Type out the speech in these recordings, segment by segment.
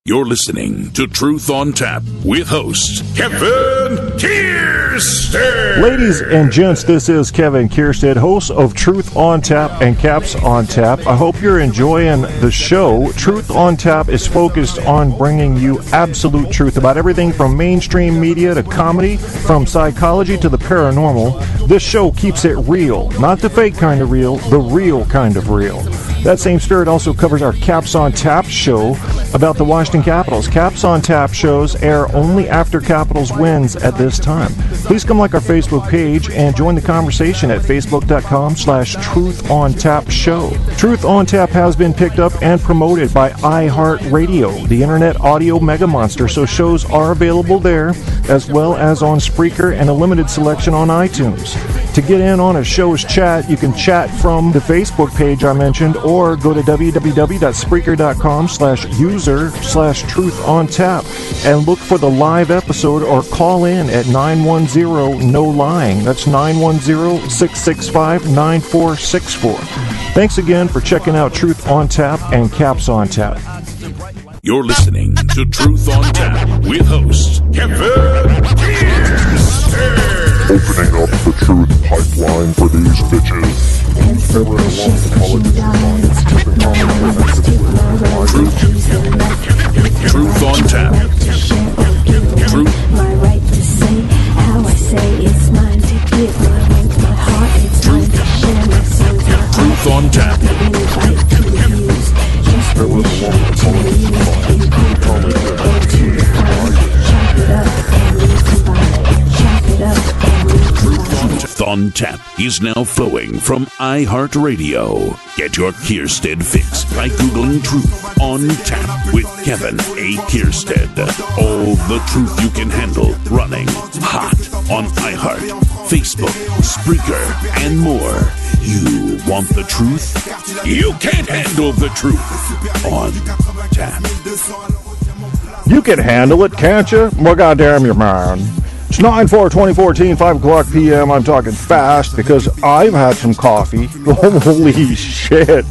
You're listening to Truth on Tap with host Kevin Kierstead. Ladies and gents, this is Kevin Kierstead, host of Truth on Tap and Caps on Tap. I hope you're enjoying the show. Truth on Tap is focused on bringing you absolute truth about everything from mainstream media to comedy, from psychology to the paranormal. This show keeps it real, not the fake kind of real, the real kind of real. That same spirit also covers our Caps on Tap show about the Washington Capitals. Caps on Tap shows air only after Capitals wins at this time. Please come like our Facebook page and join the conversation at facebook.com/TruthOnTapShow. Truth on Tap has been picked up and promoted by iHeartRadio, the internet audio mega monster, so shows are available there as well as on Spreaker and a limited selection on iTunes. To get in on a show's chat, you can chat from the Facebook page I mentioned or go to www.spreaker.com/user/TruthOnTap and look for the live episode or call in at 910-NOLYING. That's 910-665-9464. Thanks again for checking out Truth on Tap and Caps on Tap. You're listening to Truth on Tap with host Kevin Kierstead. Opening up the truth pipeline for these bitches. Truth on Tap. Truth. My right to say how I say it's mine to give my mind, my heart. It's mine to share my soul. Truth on Tap. Truth on Tap is now flowing from iHeartRadio. Get your Kierstead fix by Googling Truth on Tap with Kevin A. Kierstead. All the truth you can handle running hot on iHeart, Facebook, Spreaker, and more. You want the truth? You can't handle the truth on Tap. You can handle it, can't you? Well, goddamn you, man. It's 9/4/2014, 5 o'clock p.m. I'm talking fast because I've had some coffee. Holy shit.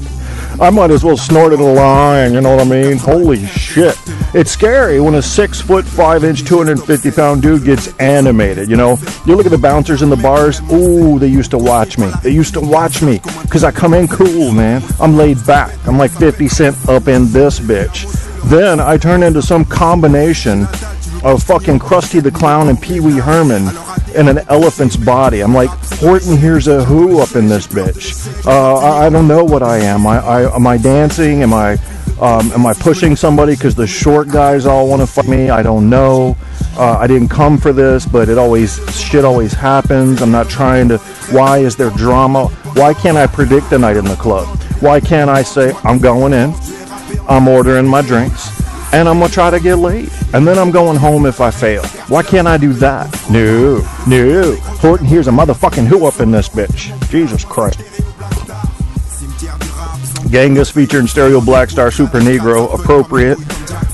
I might as well snort it a line, you know what I mean? Holy shit. It's scary when a 6'5", 250-pound dude gets animated, you know? You look at the bouncers in the bars, ooh, they used to watch me. They used to watch me because I come in cool, man. I'm laid back. I'm like 50 Cent up in this bitch. Then I turn into some combination of fucking Krusty the Clown and Pee Wee Herman in an elephant's body. I'm like, Horton, here's a who up in this bitch. I don't know what I am. Am I dancing? Am I pushing somebody because the short guys all want to fuck me? I don't know. I didn't come for this, but shit always happens. I'm not trying to. Why is there drama? Why can't I predict a night in the club? Why can't I say, I'm going in, I'm ordering my drinks, and I'm going to try to get laid, and then I'm going home if I fail? Why can't I do that? No. Horton, here's a motherfucking who up in this bitch. Jesus Christ. Genghis featuring Stereo Black Star Super Negro, appropriate,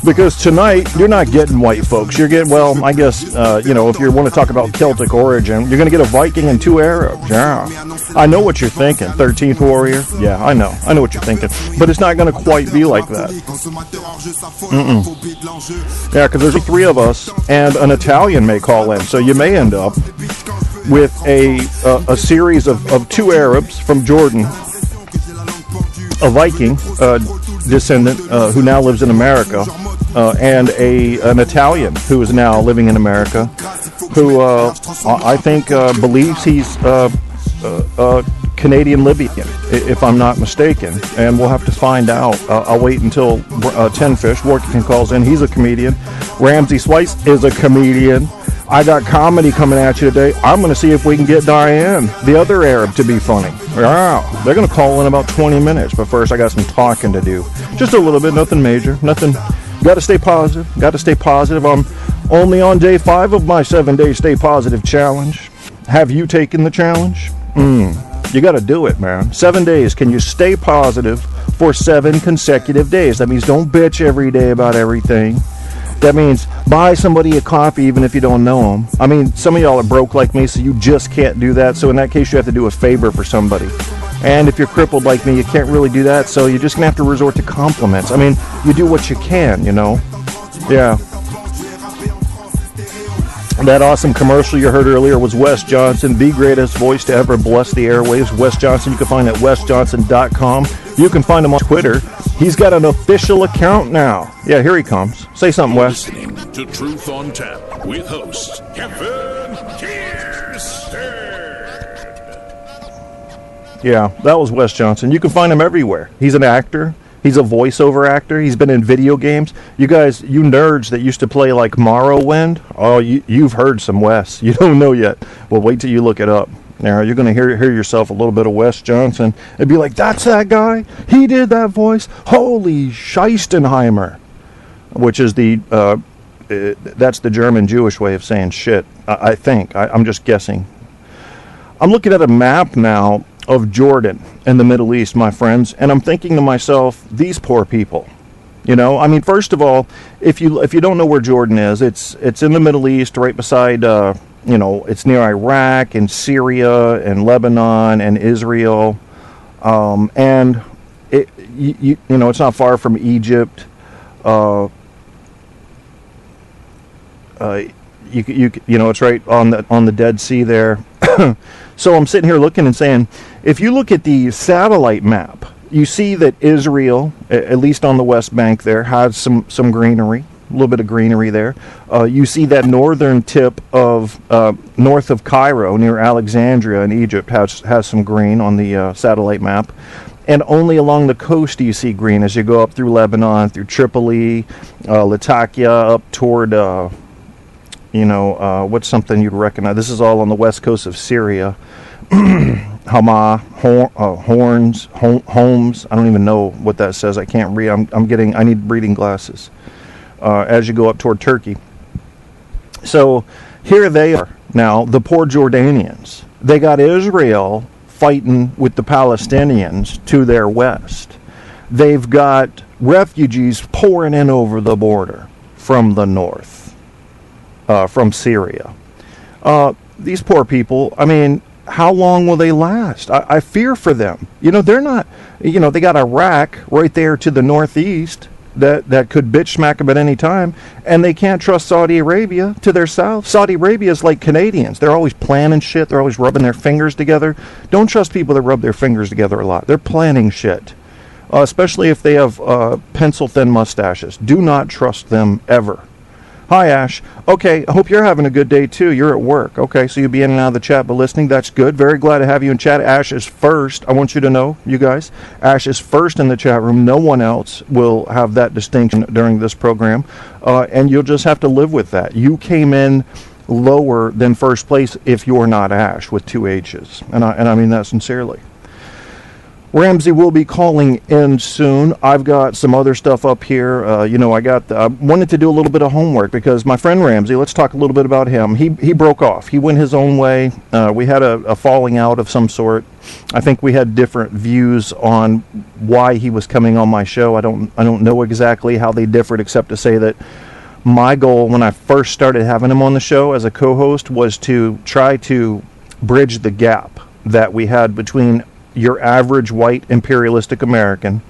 because tonight you're not getting white folks. You're getting, well, I guess, if you want to talk about Celtic origin, you're going to get a Viking and 2 Arabs. Yeah, I know what you're thinking. 13th Warrior. Yeah, I know what you're thinking, but it's not going to quite be like that. Yeah, because there's 3 of us, and an Italian may call in, so you may end up with a series of 2 Arabs from Jordan, a Viking descendant who now lives in America, and an Italian who is now living in America, who I think believes he's Canadian Libyan, if I'm not mistaken, and we'll have to find out. I'll wait until 10 Fish Workington calls in. He's a comedian. Ramzy Sweis is a comedian. I got comedy coming at you today. I'm going to see if we can get Diane, the other Arab, to be funny. Wow. They're going to call in about 20 minutes, but first I got some talking to do. Just a little bit, nothing major, nothing. Got to stay positive. I'm only on day 5 of my 7-day Stay Positive challenge. Have you taken the challenge? You got to do it, man. 7 days. Can you stay positive for 7 consecutive days? That means don't bitch every day about everything. That means buy somebody a coffee even if you don't know them. I mean, some of y'all are broke like me, so you just can't do that. So in that case, you have to do a favor for somebody. And if you're crippled like me, you can't really do that, so you're just going to have to resort to compliments. I mean, you do what you can, you know. Yeah. That awesome commercial you heard earlier was Wes Johnson, the greatest voice to ever bless the airwaves. Wes Johnson, you can find at wesjohnson.com. You can find him on Twitter. He's got an official account now. Yeah, here he comes. Say something, Wes. Listening to Truth on Tap with host Kevin Kierstead. Yeah, that was Wes Johnson. You can find him everywhere. He's an actor. He's a voiceover actor. He's been in video games. You guys, you nerds that used to play like Morrowind, oh, you've heard some Wes. You don't know yet. Well, wait till you look it up. Now, you're going to hear yourself a little bit of Wes Johnson and be like, that's that guy? He did that voice? Holy Scheistenheimer. Which is that's the German Jewish way of saying shit, I think. I'm just guessing. I'm looking at a map now of Jordan and the Middle East, my friends, and I'm thinking to myself, these poor people. You know, I mean, first of all, if you don't know where Jordan is, it's in the Middle East, right beside, it's near Iraq and Syria and Lebanon and Israel, and it's not far from Egypt. It's right on the Dead Sea there. So I'm sitting here looking and saying, if you look at the satellite map, you see that Israel, at least on the West Bank there, has some greenery, a little bit of greenery there. You see that northern tip of north of Cairo, near Alexandria in Egypt, has some green on the satellite map. And only along the coast do you see green as you go up through Lebanon, through Tripoli, Latakia, up toward... what's something you'd recognize? This is all on the west coast of Syria. Hama, Horns, Homes. I don't even know what that says. I can't read. I need reading glasses. As you go up toward Turkey. So here they are now, the poor Jordanians. They got Israel fighting with the Palestinians to their west. They've got refugees pouring in over the border from the north. From Syria. These poor people, I mean, how long will they last? I fear for them. They're not, they got Iraq right there to the northeast that could bitch smack them at any time, and they can't trust Saudi Arabia to their south. Saudi Arabia is like Canadians. They're always planning shit. They're always rubbing their fingers together. Don't trust people that rub their fingers together a lot. They're planning shit, especially if they have pencil-thin mustaches. Do not trust them ever. Hi, Ash. Okay, I hope you're having a good day, too. You're at work. Okay, so you'll be in and out of the chat, but listening, that's good. Very glad to have you in chat. Ash is first. I want you to know, you guys, Ash is first in the chat room. No one else will have that distinction during this program, and you'll just have to live with that. You came in lower than first place if you're not Ash with 2 H's, and I mean that sincerely. Ramzy will be calling in soon. I've got some other stuff up here. I wanted to do a little bit of homework because my friend Ramzy, let's talk a little bit about him. He broke off. He went his own way. We had a falling out of some sort. I think we had different views on why he was coming on my show. I don't know exactly how they differed, except to say that my goal when I first started having him on the show as a co-host was to try to bridge the gap that we had between your average white imperialistic American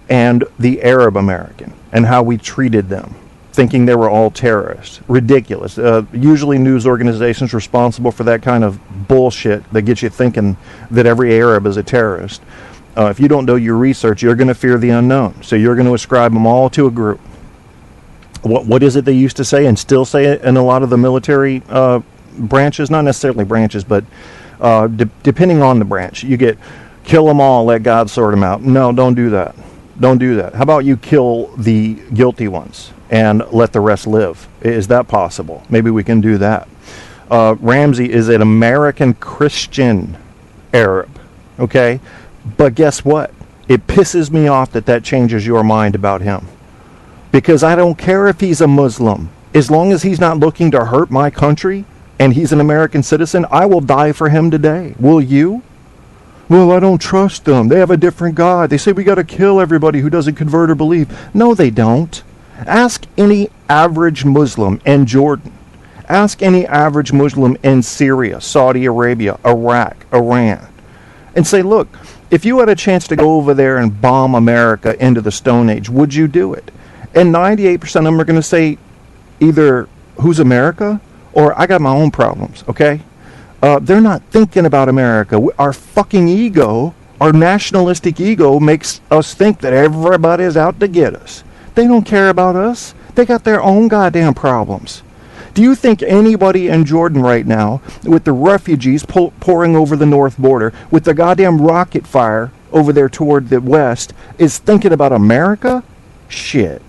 and the Arab American, and how we treated them, thinking they were all terrorists. Ridiculous. Usually news organizations responsible for that kind of bullshit that gets you thinking that every Arab is a terrorist. If you don't know your research, you're going to fear the unknown. So you're going to ascribe them all to a group. What is it they used to say and still say it in a lot of the military branches? Not necessarily branches, but depending on the branch, you get kill them all, let God sort them out. No, don't do that. Don't do that. How about you kill the guilty ones and let the rest live? Is that possible? Maybe we can do that. Ramzy is an American Christian Arab, okay? But guess what? It pisses me off that changes your mind about him. Because I don't care if he's a Muslim. As long as he's not looking to hurt my country, and he's an American citizen, I will die for him today. Will you? Well, I don't trust them. They have a different God. They say we got to kill everybody who doesn't convert or believe. No, they don't. Ask any average Muslim in Jordan. Ask any average Muslim in Syria, Saudi Arabia, Iraq, Iran. And say, look, if you had a chance to go over there and bomb America into the Stone Age, would you do it? And 98% of them are going to say either, who's America? Or, I got my own problems, okay? They're not thinking about America. Our fucking ego, our nationalistic ego, makes us think that everybody's out to get us. They don't care about us. They got their own goddamn problems. Do you think anybody in Jordan right now, with the refugees pouring over the north border, with the goddamn rocket fire over there toward the west, is thinking about America? Shit.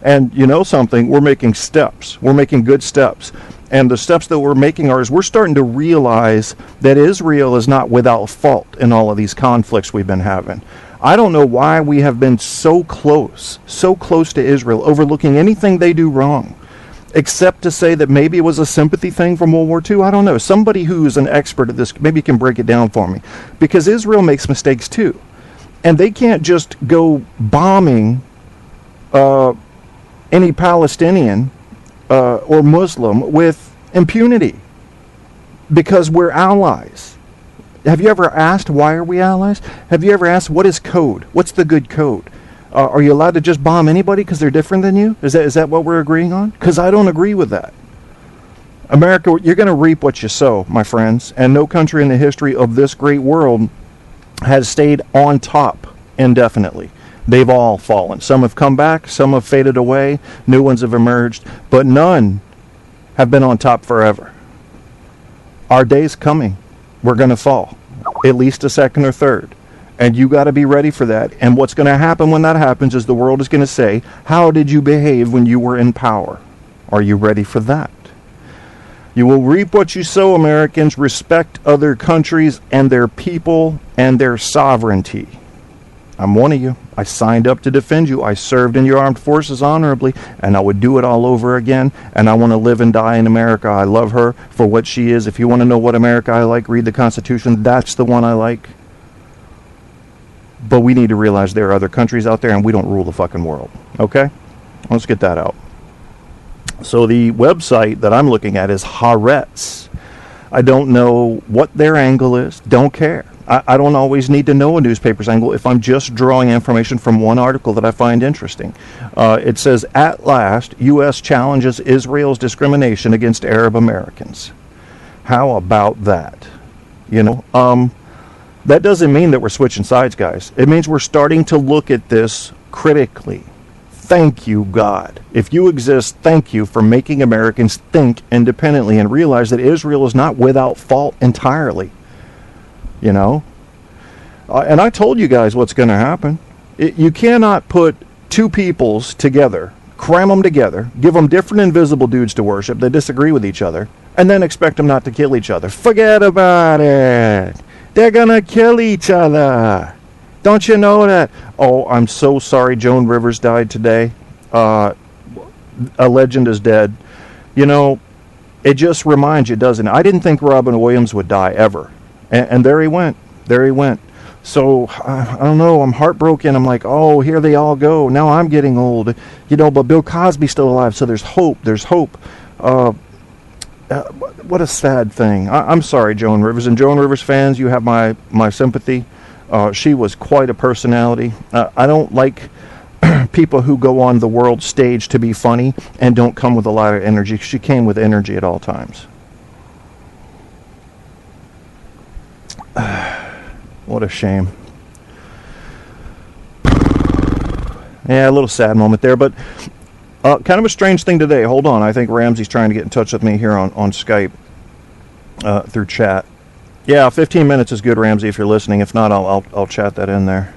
And you know something? We're making steps. We're making good steps. And the steps that we're making are, we're starting to realize that Israel is not without fault in all of these conflicts we've been having. I don't know why we have been so close to Israel, overlooking anything they do wrong, except to say that maybe it was a sympathy thing from World War II. I don't know. Somebody who's an expert at this maybe can break it down for me. Because Israel makes mistakes too. And they can't just go bombing any Palestinian or Muslim with impunity. Because we're allies. Have you ever asked, why are we allies? Have you ever asked, what is code? What's the good code? Are you allowed to just bomb anybody because they're different than you? Is that what we're agreeing on? Because I don't agree with that. America, you're going to reap what you sow, my friends. And no country in the history of this great world has stayed on top indefinitely. They've all fallen. Some have come back. Some have faded away. New ones have emerged. But none have been on top forever. Our day's coming. We're going to fall. At least a second or third. And you got to be ready for that. And what's going to happen when that happens is the world is going to say, how did you behave when you were in power? Are you ready for that? You will reap what you sow, Americans. Respect other countries and their people and their sovereignty. I'm one of you. I signed up to defend you. I served in your armed forces honorably, and I would do it all over again. And I want to live and die in America. I love her for what she is. If you want to know what America I like, read the Constitution. That's the one I like. But we need to realize there are other countries out there, and we don't rule the fucking world. Okay? Let's get that out. So the website that I'm looking at is Haaretz. I don't know what their angle is. Don't care. I don't always need to know a newspaper's angle if I'm just drawing information from one article that I find interesting. It says, at last, U.S. challenges Israel's discrimination against Arab Americans. How about that? You know, that doesn't mean that we're switching sides, guys. It means we're starting to look at this critically. Thank you, God. If you exist, thank you for making Americans think independently and realize that Israel is not without fault entirely. You know? And I told you guys what's going to happen. You cannot put two peoples together, cram them together, give them different invisible dudes to worship that disagree with each other, and then expect them not to kill each other. Forget about it. They're going to kill each other. Don't you know that? Oh, I'm so sorry Joan Rivers died today. A legend is dead. You know, it just reminds you, doesn't it? I didn't think Robin Williams would die ever. And there he went. There he went. So, I don't know. I'm heartbroken. I'm like, oh, here they all go. Now I'm getting old. You know, but Bill Cosby's still alive, so there's hope. There's hope. What a sad thing. I'm sorry, Joan Rivers. And Joan Rivers fans, you have my sympathy. She was quite a personality. I don't like people who go on the world stage to be funny and don't come with a lot of energy. She came with energy at all times. What a shame. Yeah, a little sad moment there, but kind of a strange thing today. Hold on, I think Ramzy's trying to get in touch with me here on Skype through chat. Yeah, 15 minutes is good, Ramzy, if you're listening. If not, I'll chat that in there.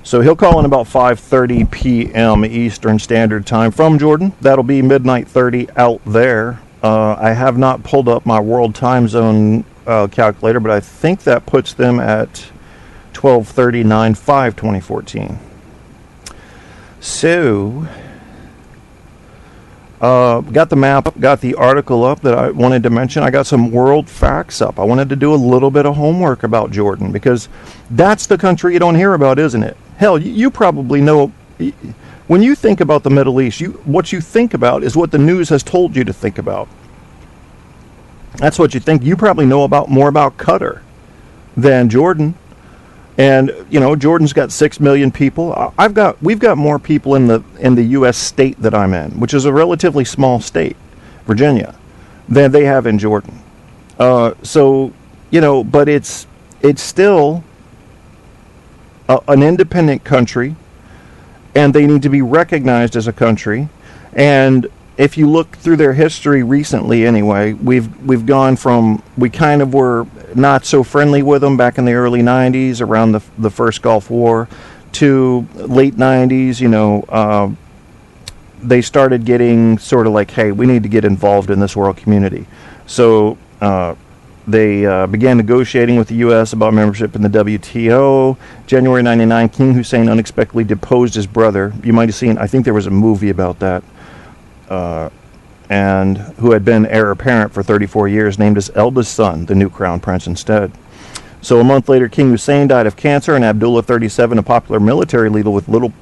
So he'll call in about 5:30 p.m. Eastern Standard Time from Jordan. That'll be midnight 30 out there. I have not pulled up my world time zone calculator, but I think that puts them at 12:39/5/2014. So, got the map up, got the article up that I wanted to mention. I got some world facts up. I wanted to do a little bit of homework about Jordan, because that's the country you don't hear about, isn't it? Hell, you probably know. When you think about the Middle East, what you think about is what the news has told you to think about. That's what you think. You probably know more about Qatar than Jordan. And Jordan's got 6 million people. We've got more people in the U.S. state that I'm in, which is a relatively small state, Virginia, than they have in Jordan. So but it's still an independent country, and they need to be recognized as a country. And if you look through their history recently, anyway, we've gone from, we kind of were not so friendly with them back in the early 90s, around the first Gulf War, to late 90s. They started getting sort of like, hey, we need to get involved in this world community. So they began negotiating with the U.S. about membership in the WTO. January 99, King Hussein unexpectedly deposed his brother. You might have seen, I think there was a movie about that. And who had been heir apparent for 34 years, named his eldest son the new crown prince instead. So a month later, King Hussein died of cancer, and Abdullah 37, a popular military leader with little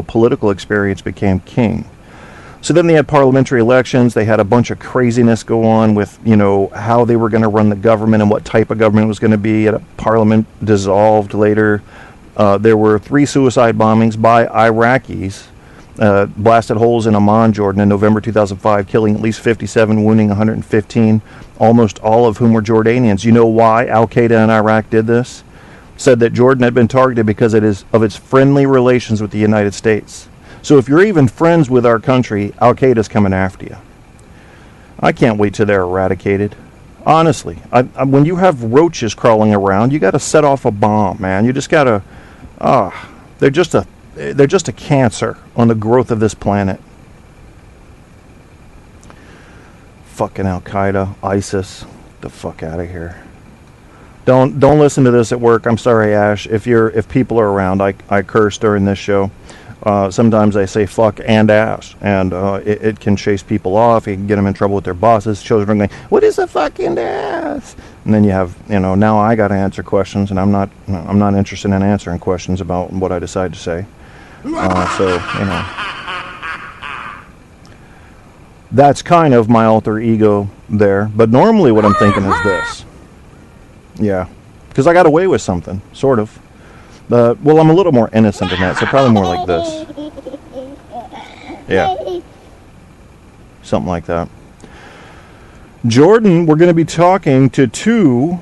political experience, became king. So then they had parliamentary elections. They had a bunch of craziness go on with, how they were going to run the government and what type of government it was going to be. A parliament dissolved later. There were 3 suicide bombings by Iraqis, blasted holes in Amman, Jordan, in November 2005, killing at least 57, wounding 115, almost all of whom were Jordanians. You know why Al-Qaeda in Iraq did this? Said that Jordan had been targeted because of its friendly relations with the United States. So if you're even friends with our country, Al-Qaeda's coming after you. I can't wait till they're eradicated. Honestly, when you have roaches crawling around, you got to set off a bomb, man. You just got to... they're just a cancer on the growth of this planet. Fucking Al-Qaeda, ISIS, get the fuck out of here. Don't listen to this at work. I'm sorry, Ash. If people are around, I curse during this show. Sometimes I say fuck and ass, and it can chase people off. It can get them in trouble with their bosses. Children are going, what is a fucking ass? And then you have, now I got to answer questions, and I'm not interested in answering questions about what I decide to say. That's kind of my alter ego there. But normally what I'm thinking is this. Yeah, because I got away with something, sort of. Well, I'm a little more innocent than that, so probably more like this. Yeah. Something like that. Jordan, we're going to be talking to 2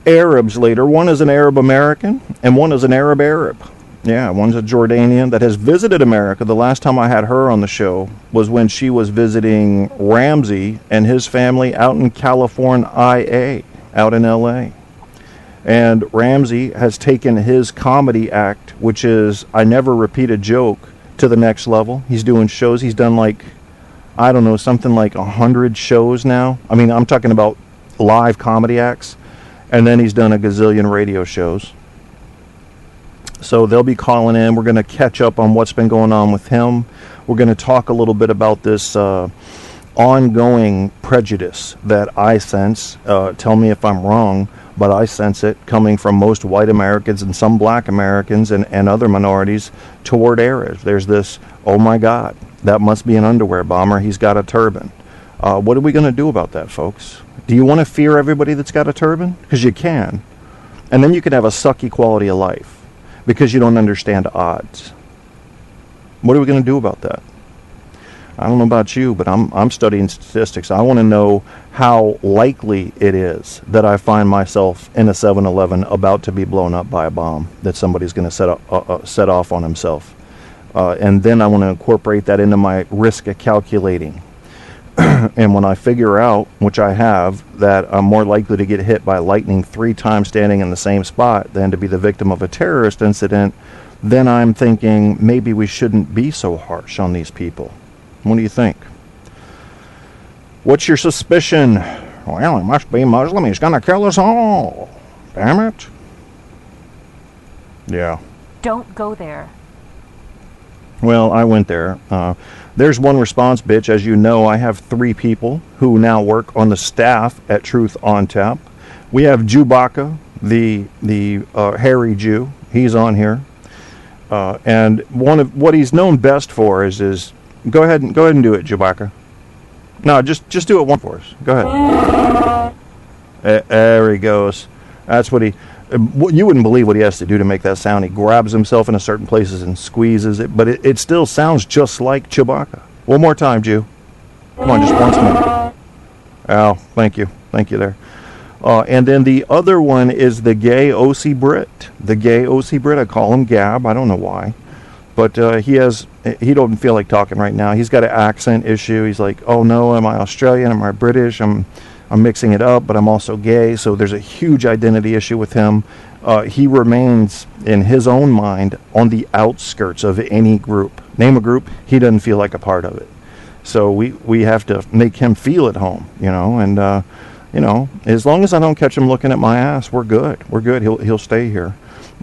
Arabs later. One is an Arab American, and one is an Arab Arab. Yeah, one's a Jordanian that has visited America. The last time I had her on the show was when she was visiting Ramzy and his family out in California, out in L.A., and Ramzy has taken his comedy act, which is I Never Repeat a Joke, to the next level. He's doing shows. He's done something like 100 shows now. I mean, I'm talking about live comedy acts. And then he's done a gazillion radio shows. So they'll be calling in. We're going to catch up on what's been going on with him. We're going to talk a little bit about this ongoing prejudice that I sense. Tell me if I'm wrong. But I sense it coming from most white Americans and some black Americans and other minorities toward Arabs. There's this, oh my God, that must be an underwear bomber. He's got a turban. What are we going to do about that, folks? Do you want to fear everybody that's got a turban? Because you can. And then you can have a sucky quality of life because you don't understand odds. What are we going to do about that? I don't know about you, but I'm studying statistics. I want to know how likely it is that I find myself in a 7-Eleven about to be blown up by a bomb that somebody's going to set off on himself. And then I want to incorporate that into my risk calculating. And when I figure out, which I have, that I'm more likely to get hit by lightning 3 times standing in the same spot than to be the victim of a terrorist incident, then I'm thinking maybe we shouldn't be so harsh on these people. What do you think? What's your suspicion? Well, he must be Muslim. He's going to kill us all. Damn it. Yeah. Don't go there. Well, I went there. There's one response, bitch. As you know, I have 3 people who now work on the staff at Truth on Tap. We have Chewbacca, the hairy Jew. He's on here. And one of what he's known best for is go ahead and do it, Chewbacca. No, just do it one for us. Go ahead. There he goes. That's what you wouldn't believe what he has to do to make that sound. He grabs himself into certain places and squeezes it, but it still sounds just like Chewbacca. One more time, Jew. Come on, just once more. Oh, thank you. Thank you there. And then the other one is the gay OC Brit. The gay OC Brit. I call him Gab. I don't know why. But he doesn't feel like talking right now. He's got an accent issue. He's like, oh no, am I Australian? Am I British? I'm mixing it up, but I'm also gay. So there's a huge identity issue with him. He remains, in his own mind, on the outskirts of any group. Name a group, he doesn't feel like a part of it. So we have to make him feel at home, and as long as I don't catch him looking at my ass, we're good. We're good. He'll stay here.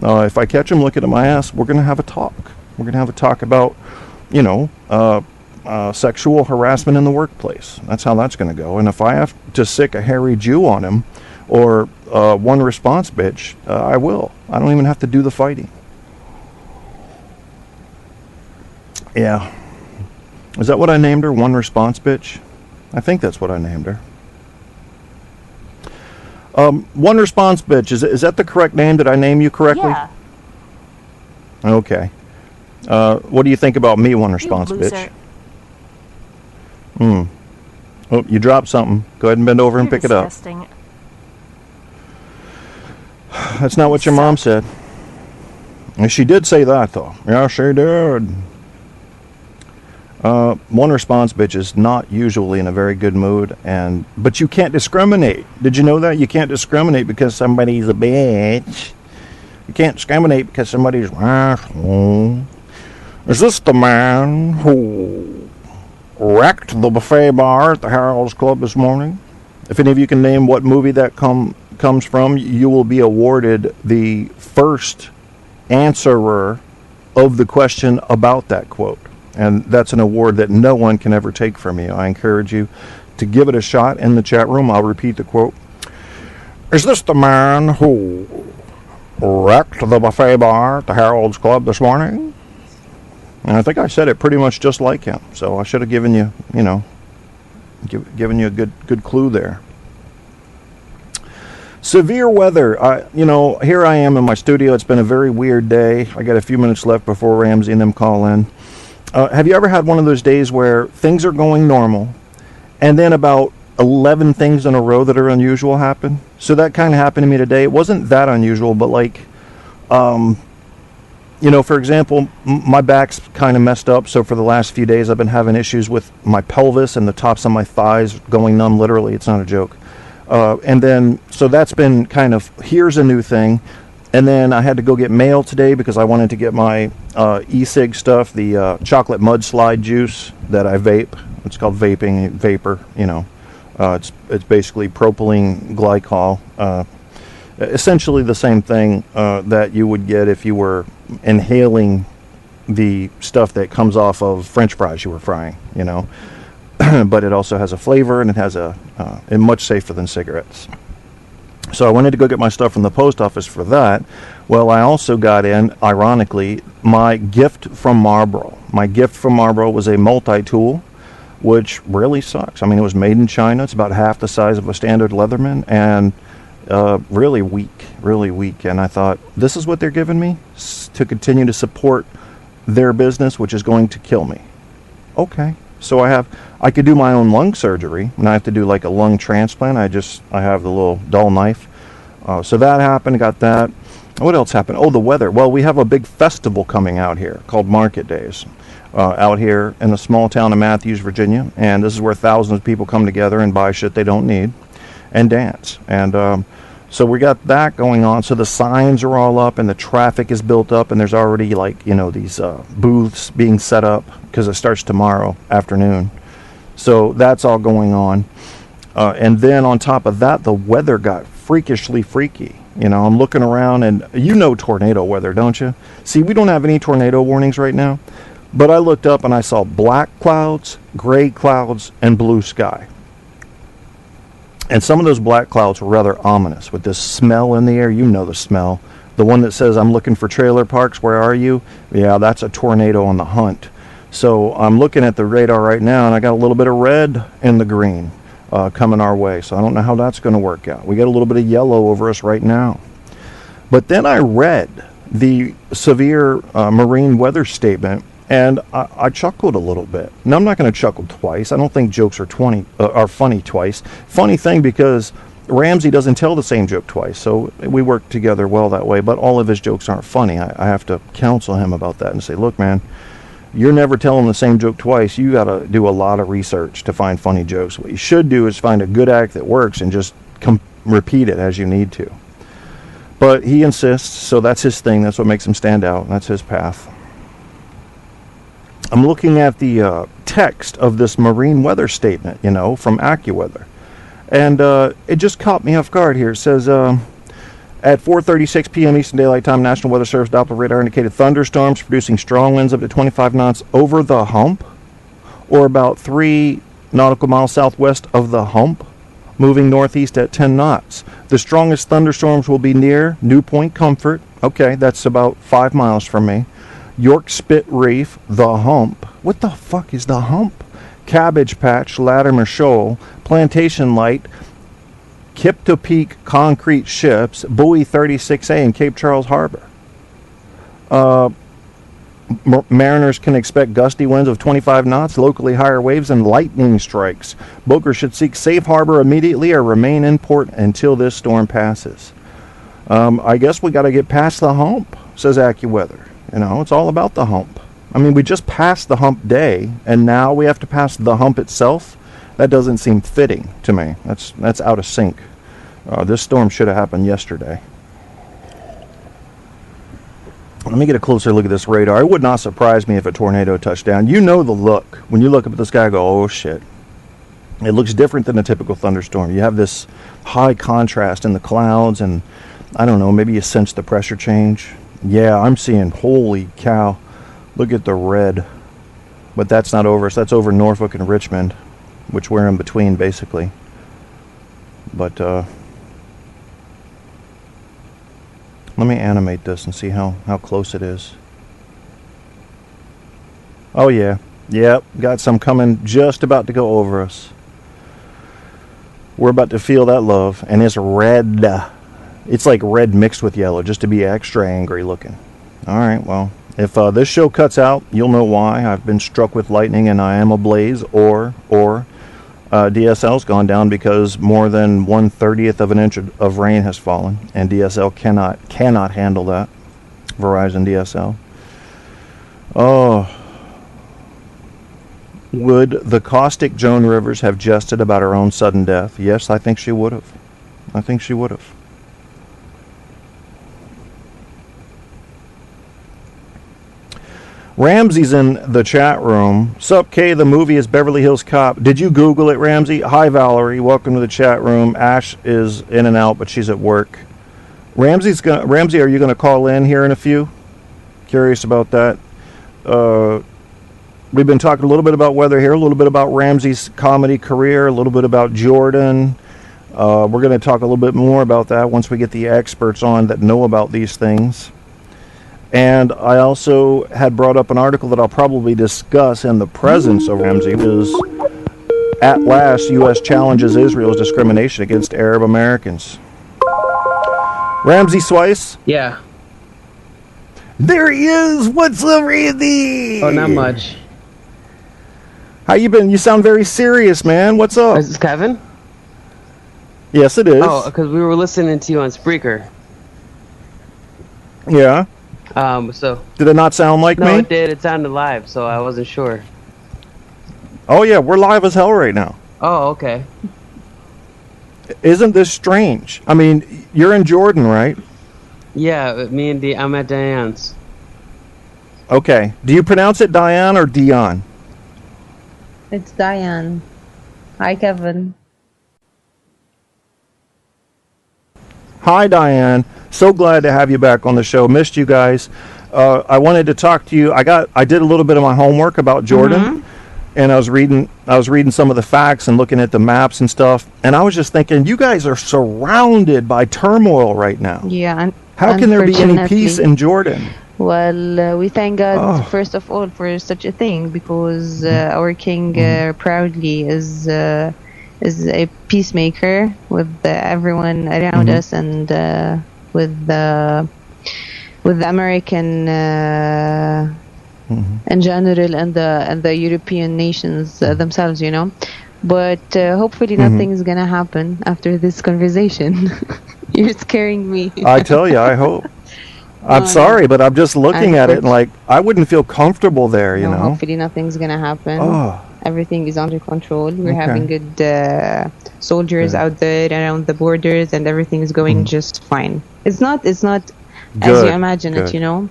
If I catch him looking at my ass, we're going to have a talk. We're going to have a talk about, sexual harassment in the workplace. That's how that's going to go. And if I have to sick a hairy Jew on him or one response bitch, I will. I don't even have to do the fighting. Yeah. Is that what I named her? One response bitch? I think that's what I named her. One response bitch. Is that the correct name? Did I name you correctly? Yeah. Okay. What do you think about me, one response bitch? Oh, you dropped something. Go ahead and bend over and pick disgusting. It up. That's not what your mom said. And she did say that, though. Yeah, she did. One response bitch is not usually in a very good mood, but you can't discriminate. Did you know that? You can't discriminate because somebody's a bitch. You can't discriminate because somebody's an asshole. Is this the man who wrecked the buffet bar at the Harold's Club this morning? If any of you can name what movie that comes from, you will be awarded the first answerer of the question about that quote. And that's an award that no one can ever take from you. I encourage you to give it a shot in the chat room. I'll repeat the quote. Is this the man who wrecked the buffet bar at the Harold's Club this morning? And I think I said it pretty much just like him. So I should have given you, given you a good clue there. Severe weather. Here I am in my studio. It's been a very weird day. I got a few minutes left before Ramzy and them call in. Have you ever had one of those days where things are going normal and then about 11 things in a row that are unusual happen? So that kind of happened to me today. It wasn't that unusual, but for example, my back's kind of messed up. So for the last few days, I've been having issues with my pelvis and the tops of my thighs going numb. Literally, it's not a joke. So that's been kind of, here's a new thing. And then I had to go get mail today because I wanted to get my e-cig stuff, the chocolate mudslide juice that I vape. It's called vapor, it's basically propylene glycol. Essentially the same thing that you would get if you were inhaling the stuff that comes off of French fries you were frying, But it also has a flavor and it has it's much safer than cigarettes. So I wanted to go get my stuff from the post office for that. Well, I also got in, ironically, my gift from Marlboro. My gift from Marlboro was a multi-tool, which really sucks. I mean, it was made in China. It's about half the size of a standard Leatherman, and really weak. And I thought, this is what they're giving me to continue to support their business, which is going to kill me. Okay. So I could do my own lung surgery, and I have to do like a lung transplant. I have the little dull knife. So that happened, got that. What else happened? Oh, the weather. Well, we have a big festival coming out here called Market Days out here in the small town of Matthews, Virginia. And this is where thousands of people come together and buy shit they don't need and dance. And so we got that going on. So the signs are all up and the traffic is built up, and there's already these booths being set up because it starts tomorrow afternoon. So that's all going on. And then on top of that, the weather got freakishly freaky. I'm looking around and tornado weather, don't you? See, we don't have any tornado warnings right now, but I looked up and I saw black clouds, gray clouds, and blue sky. And some of those black clouds were rather ominous with this smell in the air. You know the smell. The one that says, I'm looking for trailer parks, where are you? Yeah, that's a tornado on the hunt. So I'm looking at the radar right now, and I got a little bit of red in the green. coming our way. So I don't know how that's going to work out. We got a little bit of yellow over us right now. But then I read the severe marine weather statement, and I chuckled a little bit. Now, I'm not going to chuckle twice. I don't think jokes are funny twice. Funny thing, because Ramzy doesn't tell the same joke twice, so we work together well that way. But all of his jokes aren't funny. I have to counsel him about that and say, look, man, you're never telling the same joke twice. You got to do a lot of research to find funny jokes. What you should do is find a good act that works and just repeat it as you need to. But he insists, so that's his thing. That's what makes him stand out. That's his path. I'm looking at the text of this marine weather statement, from AccuWeather. And it just caught me off guard here. It says, at 4:36 p.m. Eastern Daylight Time, National Weather Service Doppler radar indicated thunderstorms producing strong winds up to 25 knots over the hump, or about 3 nautical miles southwest of the hump, moving northeast at 10 knots. The strongest thunderstorms will be near New Point Comfort. Okay, that's about 5 miles from me. York Spit Reef, the hump. What the fuck is the hump? Cabbage Patch, Latimer Shoal, Plantation Light, Kipto Peak Concrete Ships, Buoy 36A, and Cape Charles Harbor. Mariners can expect gusty winds of 25 knots, locally higher waves, and lightning strikes. Boaters should seek safe harbor immediately or remain in port until this storm passes. I guess we got to get past the hump, says AccuWeather. It's all about the hump. I mean, we just passed the hump day, and now we have to pass the hump itself. That doesn't seem fitting to me. That's out of sync. This storm should have happened yesterday. Let me get a closer look at this radar. It would not surprise me if a tornado touched down. You know the look. When you look up at the sky, go, oh shit. It looks different than a typical thunderstorm. You have this high contrast in the clouds, and I don't know, maybe you sense the pressure change. Yeah, I'm seeing, holy cow, look at the red. But that's not over us. That's over Norfolk and Richmond, which we're in between, basically. But let me animate this and see how close it is. Oh yeah, yep, got some coming, just about to go over us. We're about to feel that love, and it's red. It's like red mixed with yellow, just to be extra angry looking. All right, well, if this show cuts out, you'll know why. I've been struck with lightning and I am ablaze, or DSL's gone down because more than 1/30th of an inch of rain has fallen, and DSL cannot handle that. Verizon DSL. Oh. Would the caustic Joan Rivers have jested about her own sudden death? Yes, I think she would have. I think she would have. Ramzy's in the chat room. Sup, K, the movie is Beverly Hills Cop. Did you Google it, Ramzy? Hi, Valerie. Welcome to the chat room. Ash is in and out, but she's at work. Ramzy, are you going to call in here in a few? Curious about that. We've been talking a little bit about weather here, a little bit about Ramzy's comedy career, a little bit about Jordan. We're going to talk a little bit more about that once we get the experts on that know about these things. And I also had brought up an article that I'll probably discuss in the presence of Ramzy, is at last, U.S. challenges Israel's discrimination against Arab Americans. Ramzy Sweis? Yeah. There he is! What's up, Randy? Oh, not much. How you been? You sound very serious, man. What's up? Is this Kevin? Yes, it is. Oh, because we were listening to you on Spreaker. Yeah. So. Did it not sound like me? No, it did. It sounded live, so I wasn't sure. Oh, yeah. We're live as hell right now. Oh, okay. Isn't this strange? I mean, you're in Jordan, right? Yeah, me and I'm at Diane's. Okay. Do you pronounce it Diane or Dion? It's Diane. Hi, Kevin. Hi, Diane. So glad to have you back on the show. Missed you guys. I wanted to talk to you. I did a little bit of my homework about Jordan, and I was reading some of the facts and looking at the maps and stuff. And I was just thinking, you guys are surrounded by turmoil right now. Yeah. How can there be any peace in Jordan? Well, we thank God first of all for such a thing, because our king proudly is is a peacemaker with everyone around us, and with the American in general, and the European nations themselves, you know. But hopefully nothing's gonna happen after this conversation. You're scaring me. I tell you, I hope. I'm sorry, but I'm just looking at it and like, I wouldn't feel comfortable there, you know. Hopefully nothing's gonna happen. Oh. Everything is under control. We're having good soldiers out there around the borders, and everything is going just fine. It's not as you imagine it, you know.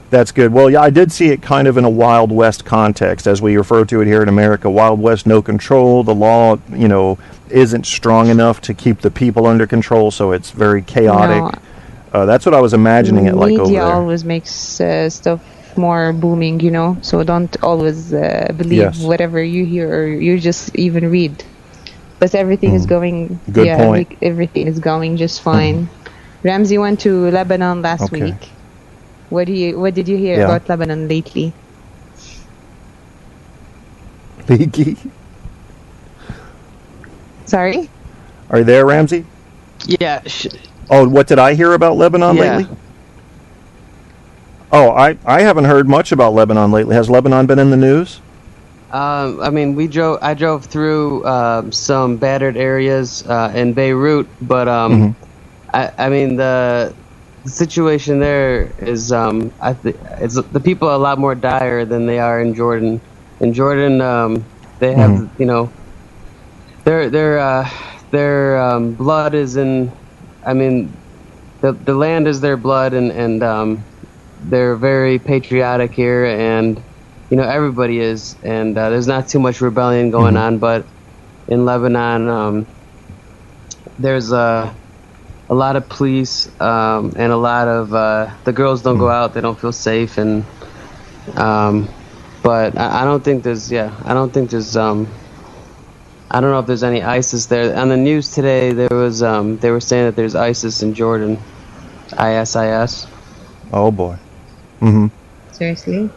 That's good. Well, yeah, I did see it kind of in a Wild West context, as we refer to it here in America. Wild West, no control. The law, you know, isn't strong enough to keep the people under control, so it's very chaotic. That's what I was imagining it like over there. Media always makes stuff more booming, you know, so don't always believe whatever you hear or you just even read. But everything is going... Good point. Everything is going just fine. Ramzy went to Lebanon last week. What did you hear about Lebanon lately? Leaky? Sorry? Are you there, Ramzy? Yeah. Oh, what did I hear about Lebanon lately? Oh, I haven't heard much about Lebanon lately. Has Lebanon been in the news? I mean, I drove through some battered areas in Beirut, but I mean the situation there is the people are a lot more dire than they are in Jordan. In Jordan, they have you know their blood is in. I mean, the land is their blood, and they're very patriotic here, and you know everybody is, and there's not too much rebellion going on. But in Lebanon, there's a lot of police and a lot of the girls don't go out; they don't feel safe, and but I don't think there's I don't know if there's any ISIS there. On the news today, there was they were saying that there's ISIS in Jordan, ISIS. Oh boy. Seriously?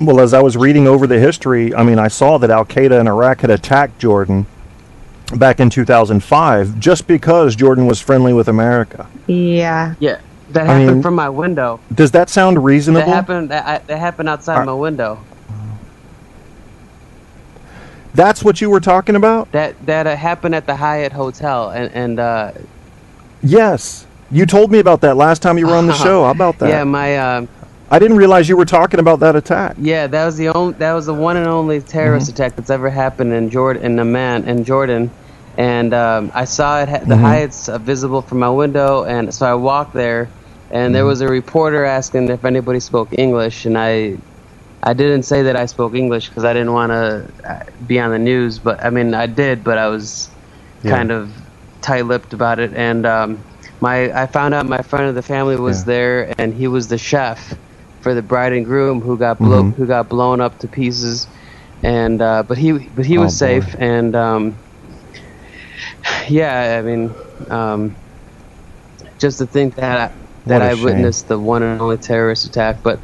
Well, as I was reading over the history, I mean, I saw that Al Qaeda in Iraq had attacked Jordan back in 2005 just because Jordan was friendly with America. Yeah. Yeah, that happened from my window. Does that sound reasonable? That happened outside my window. That's what you were talking about? That happened at the Hyatt Hotel, and yes, you told me about that last time you were on the show. How about that? Yeah, I didn't realize you were talking about that attack. Yeah, that was the one and only terrorist attack that's ever happened in Jordan, in Jordan, and I saw it. The Hyatt's visible from my window, and so I walked there, and there was a reporter asking if anybody spoke English, and I didn't say that I spoke English because I didn't want to be on the news, but I mean I did, but I was kind of tight-lipped about it, and I found out my friend of the family was there, and he was the chef for the bride and groom who got blown up to pieces, and but he was safe, and I mean just to think that I witnessed the one and only terrorist attack, but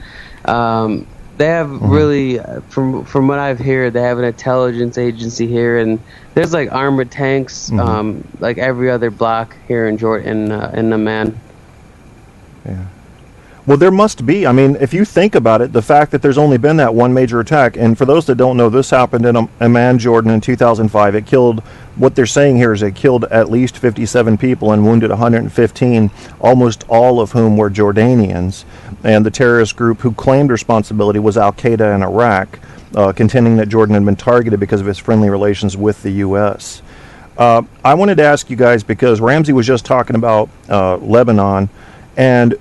they have really, from what I've heard, they have an intelligence agency here, and there's like armored tanks, like every other block here in Jordan, in Amman. Yeah. Well, there must be. I mean, if you think about it, the fact that there's only been that one major attack, and for those that don't know, this happened in Amman, Jordan in 2005. It killed, what they're saying here is it killed at least 57 people and wounded 115, almost all of whom were Jordanians. And the terrorist group who claimed responsibility was Al Qaeda in Iraq, contending that Jordan had been targeted because of its friendly relations with the U.S. I wanted to ask you guys, because Ramzy was just talking about Lebanon, and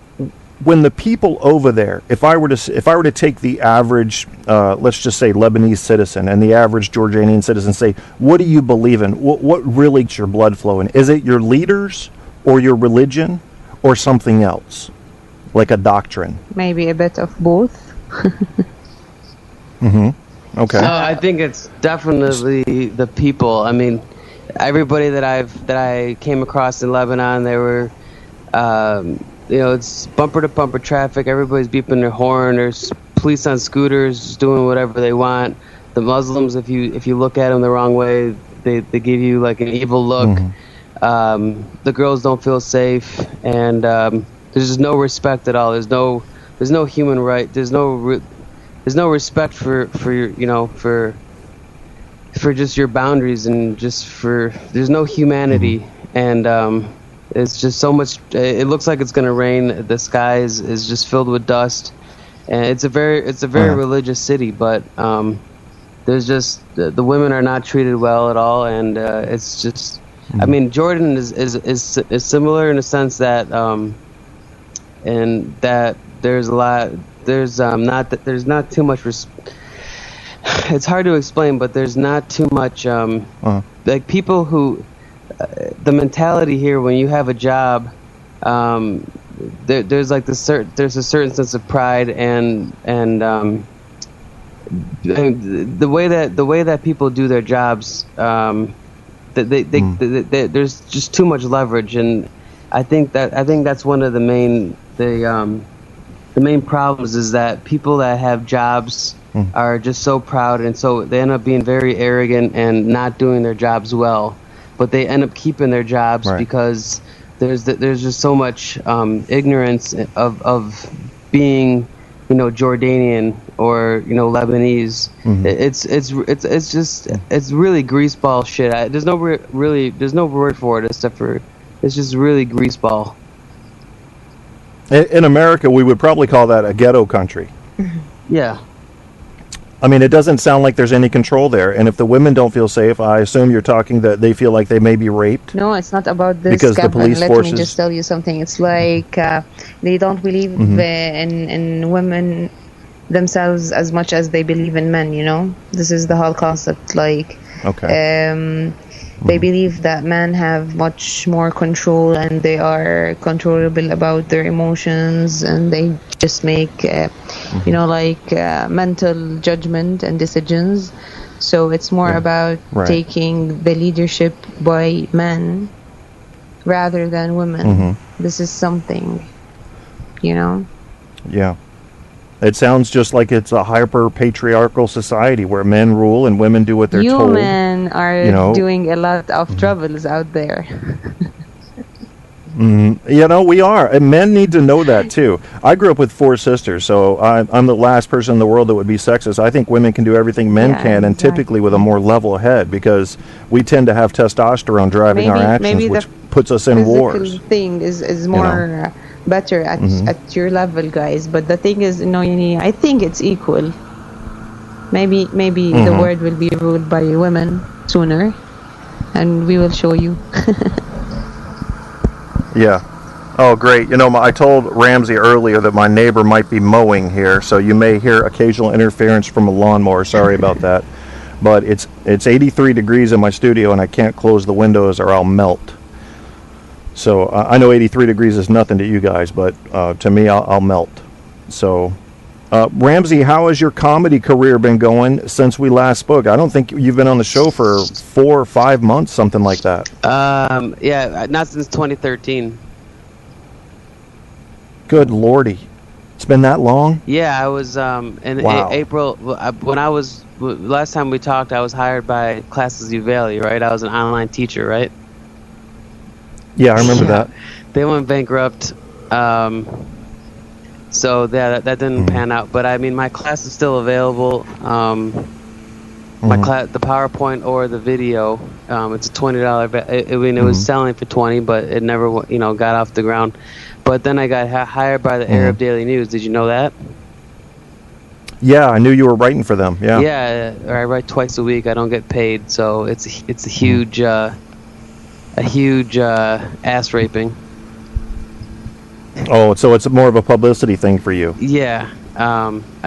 when the people over there, if I were to take the average, let's just say Lebanese citizen and the average Jordanian citizen, say, what do you believe in? What really gets your blood flowing? Is it your leaders or your religion or something else, like a doctrine? Maybe a bit of both. Okay. I think it's definitely the people. I mean, everybody that I came across in Lebanon, they were. You know, it's bumper-to-bumper traffic. Everybody's beeping their horn. There's police on scooters doing whatever they want. the Muslims, if you look at them the wrong way, they give you like an evil look. The girls don't feel safe, and there's just no respect at all. There's no human right. There's no respect for your, for just your boundaries, and there's no humanity, and it's just so much. It looks like it's gonna rain. The sky is just filled with dust, and it's a very religious city, but there's just the women are not treated well at all, and it's just. I mean, Jordan is similar in the sense that and that there's a lot. There's not too much. It's hard to explain, but there's not too much. Like people who, the mentality here when you have a job, there's like there's a certain sense of pride and the way that people do their jobs. There's just too much leverage, and I think that's one of the main problems is that people that have jobs are just so proud, and so they end up being very arrogant and not doing their jobs well, but they end up keeping their jobs because there's just so much ignorance of being Jordanian or Lebanese. It's really greaseball shit. There's no word for it except for it's just really greaseball. In America, we would probably call that a ghetto country. Yeah. I mean, it doesn't sound like there's any control there. And if the women don't feel safe, I assume you're talking that they feel like they may be raped. No, it's not about this. Because the police forces. Let me just tell you something. It's like they don't believe in women themselves as much as they believe in men. This is the whole concept. Like, they believe that men have much more control and they are controllable about their emotions, and they just make mental judgment and decisions. So it's more about taking the leadership by men rather than women. This is something, Yeah. It sounds just like it's a hyper-patriarchal society where men rule and women do what they're told. You men are doing a lot of troubles out there. We are. And men need to know that, too. I grew up with 4 sisters, so I'm the last person in the world that would be sexist. I think women can do everything men can, and typically with a more level head, because we tend to have testosterone driving our actions, which puts us in wars. The thing is more... better at your level, guys, but the thing is, I think it's equal. Maybe the world will be ruled by women sooner, and we will show you. Yeah. Oh, great. I told Ramzy earlier that my neighbor might be mowing here, so you may hear occasional interference from a lawnmower. Sorry about that. But it's 83 degrees in my studio, and I can't close the windows or I'll melt. So I know 83 degrees is nothing to you guys, but to me, I'll melt. So, Ramzy, how has your comedy career been going since we last spoke? I don't think you've been on the show for 4 or 5 months, something like that. Yeah, not since 2013. Good lordy. It's been that long? Yeah, I was in April, when I was, last time we talked, I was hired by Classes U Valley, right? I was an online teacher, right? Yeah, I remember that. They went bankrupt, so that didn't pan out. But I mean, my class is still available. My class, the PowerPoint or the video, it's a $20. It was selling for $20, but it never, got off the ground. But then I got hired by the Arab Daily News. Did you know that? Yeah, I knew you were writing for them. Yeah. Yeah, I write twice a week. I don't get paid, so it's a huge. A huge ass raping. Oh, so it's more of a publicity thing for you. Yeah.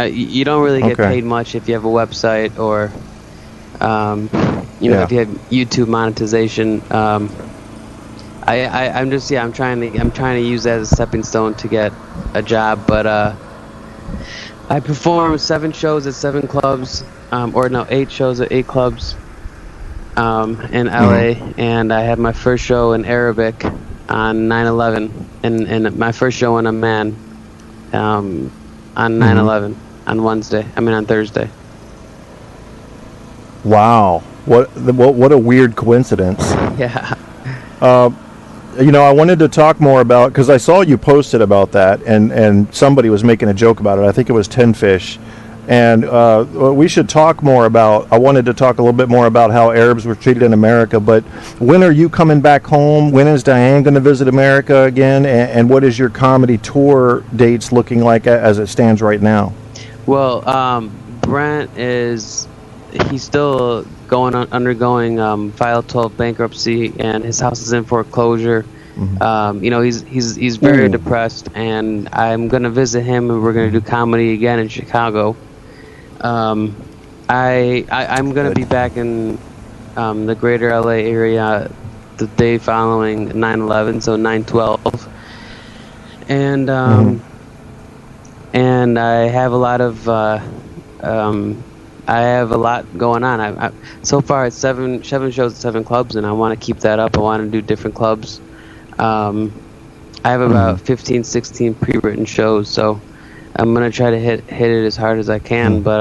You don't really get paid much if you have a website or, if you have YouTube monetization. I'm trying to use that as a stepping stone to get a job, but I perform 7 shows at 7 clubs, 8 shows at 8 clubs. In LA, and I had my first show in Arabic on 9/11, and my first show in Amman on 9/11 on Thursday. Wow. What a weird coincidence. Yeah. I wanted to talk more about, because I saw you posted about that, and somebody was making a joke about it. I think it was Tin Fish. And we should talk more about, I wanted to talk a little bit more about how Arabs were treated in America, but when are you coming back home? When is Diane going to visit America again? And what is your comedy tour dates looking like as it stands right now? Well, Brent he's still undergoing File 12 bankruptcy, and his house is in foreclosure. He's very depressed, and I'm gonna visit him, and we're gonna do comedy again in Chicago. I'm gonna be back in the greater LA area the day following 9/11, so 9/12, and and I have a lot of going on. So far it's seven shows at 7 clubs, and I want to keep that up. I want to do different clubs. I have about 15, 16 pre-written shows, so I'm gonna try to hit it as hard as I can. But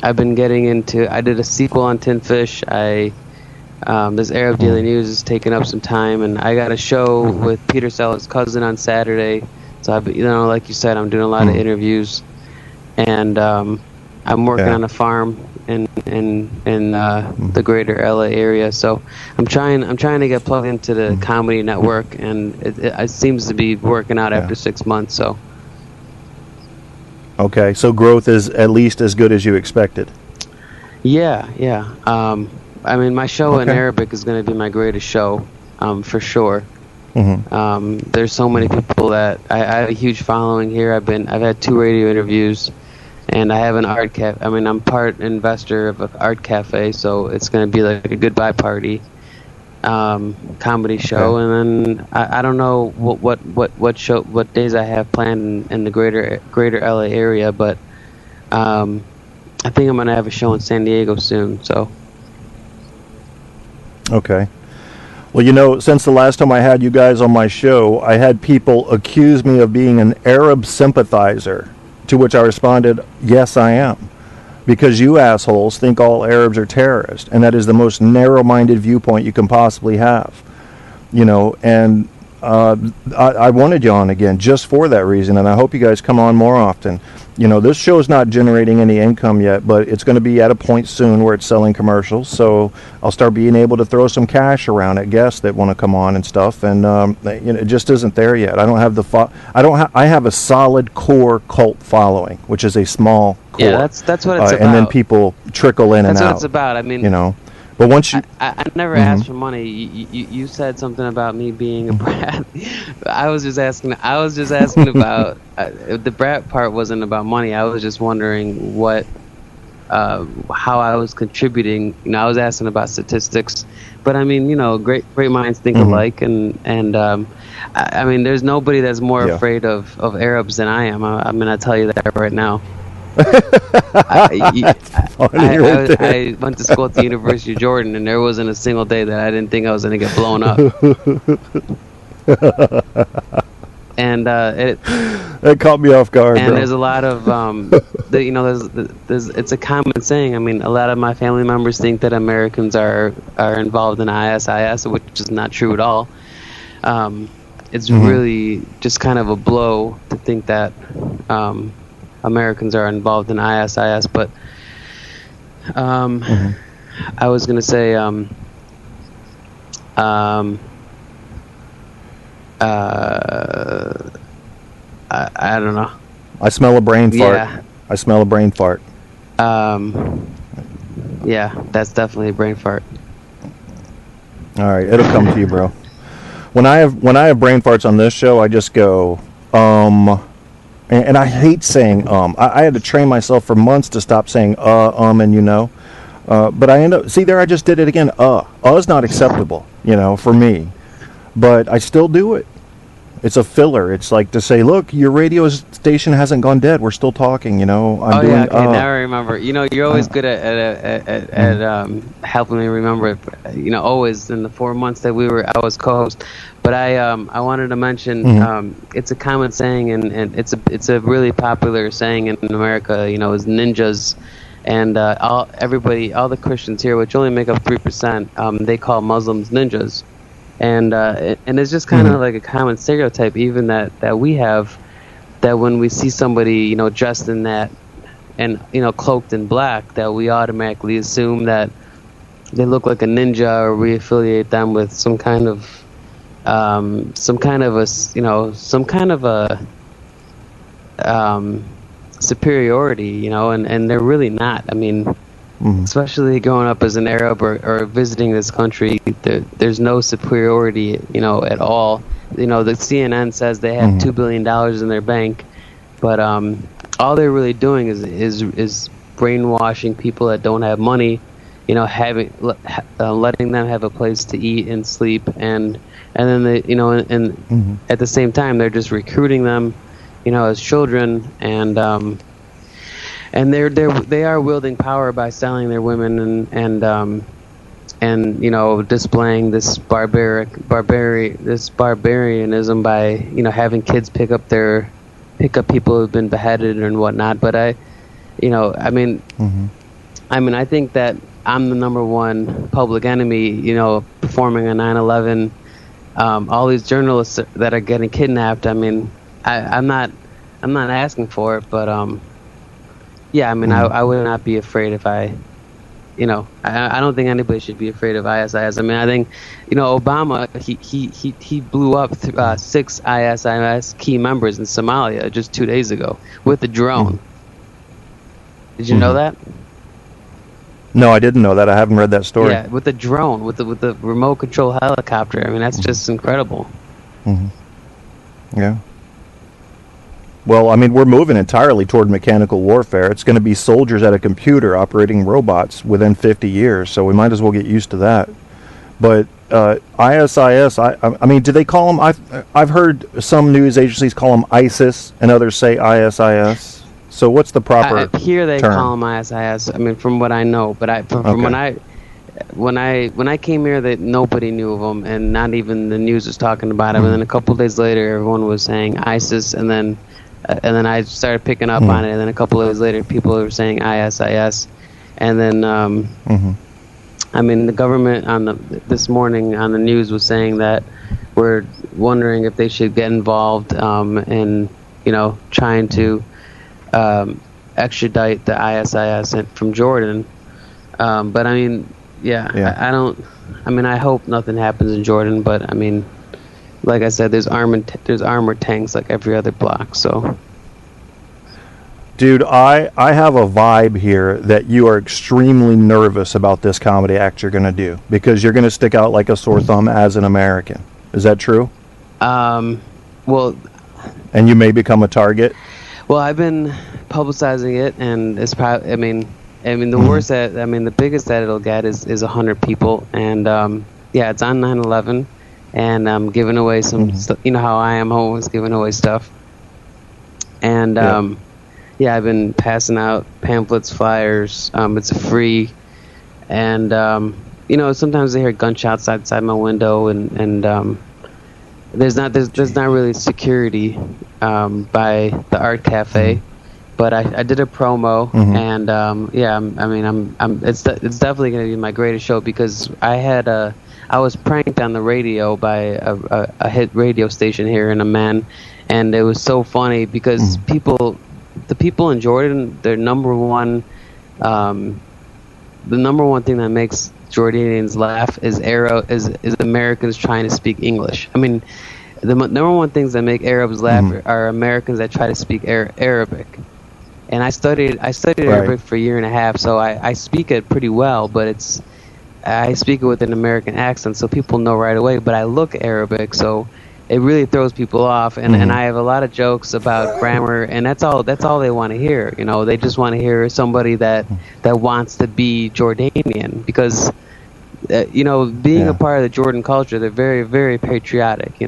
I've been getting into. I did a sequel on Tin Fish. This Arab Daily News is taking up some time, and I got a show with Peter Sellers' cousin on Saturday. So like you said, I'm doing a lot of interviews, and I'm working on a farm in the greater LA area. So I'm trying to get plugged into the comedy network, and it seems to be working out after 6 months. So okay, so growth is at least as good as you expected. Yeah. I mean, my show in Arabic is going to be my greatest show, for sure. There's so many people that I have a huge following here. I've had 2 radio interviews. And I have an art cafe. I mean, I'm part investor of an art cafe, so it's going to be like a goodbye party, comedy show. And then I don't know what days I have planned in the greater LA area, but I think I'm going to have a show in San Diego soon. So. Okay. Well, since the last time I had you guys on my show, I had people accuse me of being an Arab sympathizer. To which I responded, yes, I am. Because you assholes think all Arabs are terrorists. And that is the most narrow-minded viewpoint you can possibly have. And I wanted you on again just for that reason. And I hope you guys come on more often. This show is not generating any income yet, but it's going to be at a point soon where it's selling commercials. So I'll start being able to throw some cash around at guests that want to come on and stuff. And it just isn't there yet. I don't have I have a solid core cult following, which is a small core. Yeah, that's what it's about. And then people trickle in and out. That's what it's about. I mean, But once you, I never asked for money. You said something about me being a brat. I was just asking about the brat part wasn't about money. I was just wondering how I was contributing. I was asking about statistics, but I mean, great minds think alike, and I mean, there's nobody that's more afraid of Arabs than I am. I'm gonna tell you that right now. I went to school at the University of Jordan, and there wasn't a single day that I didn't think I was going to get blown up. And that caught me off guard. And bro. There's a lot of it's a common saying. I mean, a lot of my family members think that Americans are involved in ISIS, which is not true at all. It's really just kind of a blow to think that Americans are involved in ISIS, but I was gonna say I don't know. I smell a brain fart. I smell a brain fart. Yeah, that's definitely a brain fart. All right, it'll come to you, bro. When I have brain farts on this show, I just go and I hate saying I had to train myself for months to stop saying and but I end up I just did it again. Is not acceptable, for me, but I still do it. It's a filler. It's like to say, look, your radio station hasn't gone dead. We're still talking. Now I remember. You're always good at helping me remember it. Always in the 4 months that I was co-host. But I wanted to mention it's a common saying, and it's a really popular saying in America. Is ninjas and all the Christians here, which only make up 3%, they call Muslims ninjas, and it's just kind of like a common stereotype, even that we have, that when we see somebody dressed in that and cloaked in black, that we automatically assume that they look like a ninja, or we affiliate them with some kind of superiority, and they're really not. I mean, especially growing up as an Arab or visiting this country, there's no superiority, at all. The CNN says they have $2 billion in their bank, but all they're really doing is brainwashing people that don't have money, letting them have a place to eat and sleep, and then they, at the same time they're just recruiting them, as children, and they are wielding power by selling their women and displaying this barbarianism by having kids pick up people who've been beheaded and whatnot. But I think that I'm the number one public enemy, performing a 9/11. All these journalists that are getting kidnapped. I mean, I'm not asking for it, but I would not be afraid if I don't think anybody should be afraid of ISIS. I mean, I think Obama he blew up 6 ISIS key members in Somalia just 2 days ago with a drone. Did you know that? No, I didn't know that. I haven't read that story. Yeah, with the drone, with the remote control helicopter. I mean, that's just incredible. Yeah. Well, I mean, we're moving entirely toward mechanical warfare. It's going to be soldiers at a computer operating robots within 50 years, so we might as well get used to that. But ISIS, I mean, do they call them? I've heard some news agencies call them ISIS, and others say ISIS. So what's the proper here they term? call them ISIS. I mean, from what I know, but from when I came here, that nobody knew of them, and not even the news was talking about them. And then a couple of days later, everyone was saying ISIS, and then I started picking up on it. And then a couple of days later, people were saying ISIS, and then I mean, the government this morning on the news was saying that we're wondering if they should get involved in trying to extradite the ISIS from Jordan. But I mean, I don't. I mean, I hope nothing happens in Jordan. But I mean, like I said, there's armored tanks like every other block. So, dude, I have a vibe here that you are extremely nervous about this comedy act you're going to do, because you're going to stick out like a sore thumb as an American. Is that true? Well, and you may become a target. Well, I've been publicizing it, and it's probably. I mean, the worst the biggest that it'll get is 100 people, and it's on 9/11, and I'm giving away some. You know how I am, always giving away stuff, and I've been passing out pamphlets, flyers. It's free, and sometimes I hear gunshots outside my window, and there's not really security by the art cafe, but I did a promo, and it's definitely going to be my greatest show, because I was pranked on the radio by a hit radio station here in Amman, and it was so funny because the people in Jordan, their number one thing that makes Jordanians laugh is Americans trying to speak English. I mean, the number one things that make Arabs laugh are Americans that try to speak Arabic. And I studied Arabic for a year and a half, so I speak it pretty well, but I speak it with an American accent, so people know right away. But I look Arabic, so it really throws people off. And I have a lot of jokes about grammar, and that's all they want to hear. They just want to hear somebody that wants to be Jordanian, because being a part of the Jordan culture, they're very, very patriotic. They,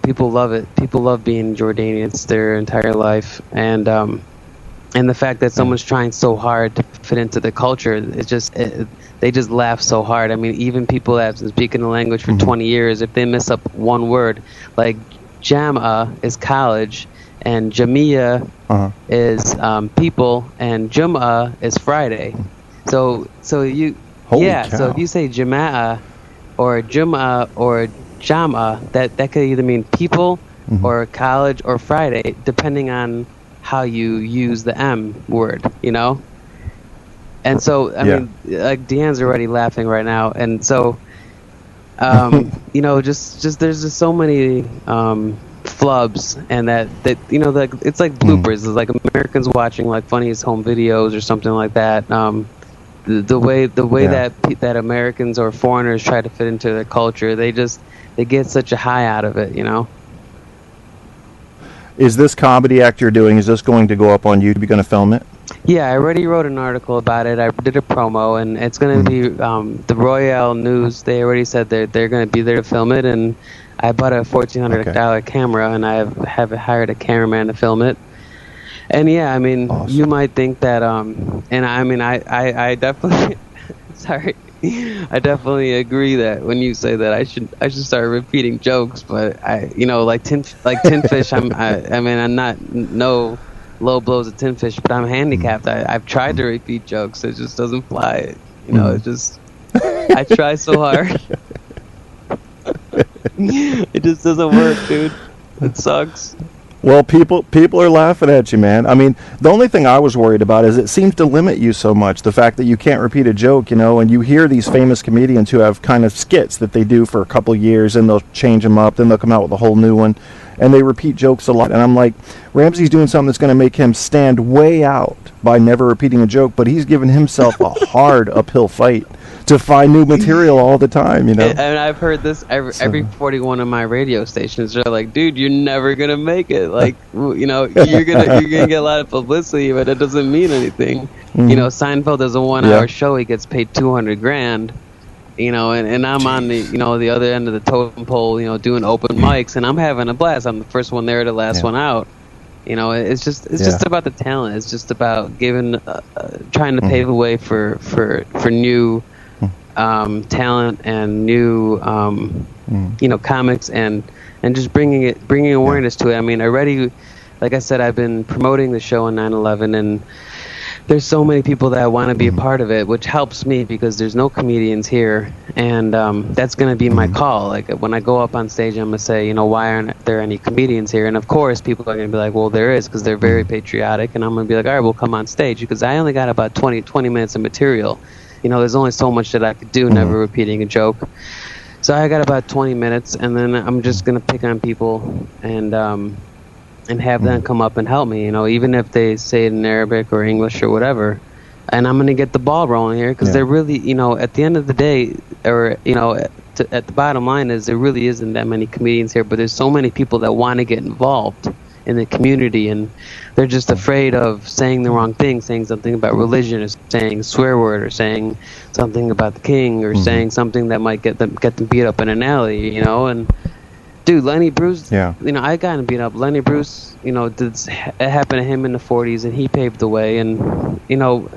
people love it. People love being Jordanians their entire life, and the fact that someone's trying so hard to fit into the culture, they just laugh so hard. I mean, even people that have been speaking the language for 20 years, if they mess up one word, like Jam'a is college, and Jamia is people, and Jum'a is Friday. So you Holy yeah. cow. So if you say Jama'a or Jum'a or Jam'a, that could either mean people or college or Friday, depending on how you use the M word, you know. And so I mean, like Diane's already laughing right now, and so you know, just there's just so many flubs, and that you know, like it's like bloopers. It's like Americans watching like funniest home videos or something like that. The way that Americans or foreigners try to fit into their culture, they get such a high out of it, you know. Is this comedy act you're doing, is this going to go up on YouTube? You're going to film it? Yeah, I already wrote an article about it. I did a promo, and it's going to be the Royale News. They already said they're going to be there to film it, and I bought a $1,400 camera, and I have hired a cameraman to film it. And yeah, I mean, you might think that, and I mean, I definitely, sorry, I definitely agree that when you say that I should start repeating jokes, but you know, like tin fish, I mean, I'm not no low blows at tin fish, but I'm handicapped. I've tried to repeat jokes, it just doesn't fly. You know, it just, I try so hard, it just doesn't work, dude. It sucks. Well, people are laughing at you, man. I mean, the only thing I was worried about is it seems to limit you so much. The fact that you can't repeat a joke, you know, and you hear these famous comedians who have kind of skits that they do for a couple years, and they'll change them up, then they'll come out with a whole new one, and they repeat jokes a lot. And I'm like, Ramzy's doing something that's going to make him stand way out by never repeating a joke, but he's giving himself a hard uphill fight to find new material all the time, you know. And I've heard this every 41 of my radio stations. They're like, dude, you're never gonna make it. Like, you know, you're gonna get a lot of publicity, but it doesn't mean anything. You know, Seinfeld does a 1 hour show. He gets paid $200,000. You know, and I'm on the, you know, the other end of the totem pole, you know, doing open mics, and I'm having a blast. I'm the first one there, the last one out. You know, it's just about the talent. It's just about giving, trying to pave the way for new talent and new you know, comics, and just bringing awareness to it. I mean, already, like I said, I've been promoting the show on 9/11, and there's so many people that want to be a part of it, which helps me because there's no comedians here, and that's going to be my call. Like, when I go up on stage, I'm going to say, you know, why aren't there any comedians here? And of course, people are going to be like, well, there is, because they're very patriotic, and I'm going to be like, all right, we'll come on stage, because I only got about 20 minutes of material. You know, there's only so much that I could do, never repeating a joke. So I got about 20 minutes, and then I'm just going to pick on people and have them come up and help me, you know, even if they say it in Arabic or English or whatever. And I'm going to get the ball rolling here, because there really, you know, at the end of the day, or, you know, at the bottom line is there really isn't that many comedians here, but there's so many people that want to get involved in the community, and they're just afraid of saying the wrong thing, saying something about religion, or saying a swear word, or saying something about the king, or saying something that might get them beat up in an alley, you know. And dude, Lenny Bruce, you know, I got him beat up. Lenny Bruce, you know, it happened to him in the 40s, and he paved the way, and you know,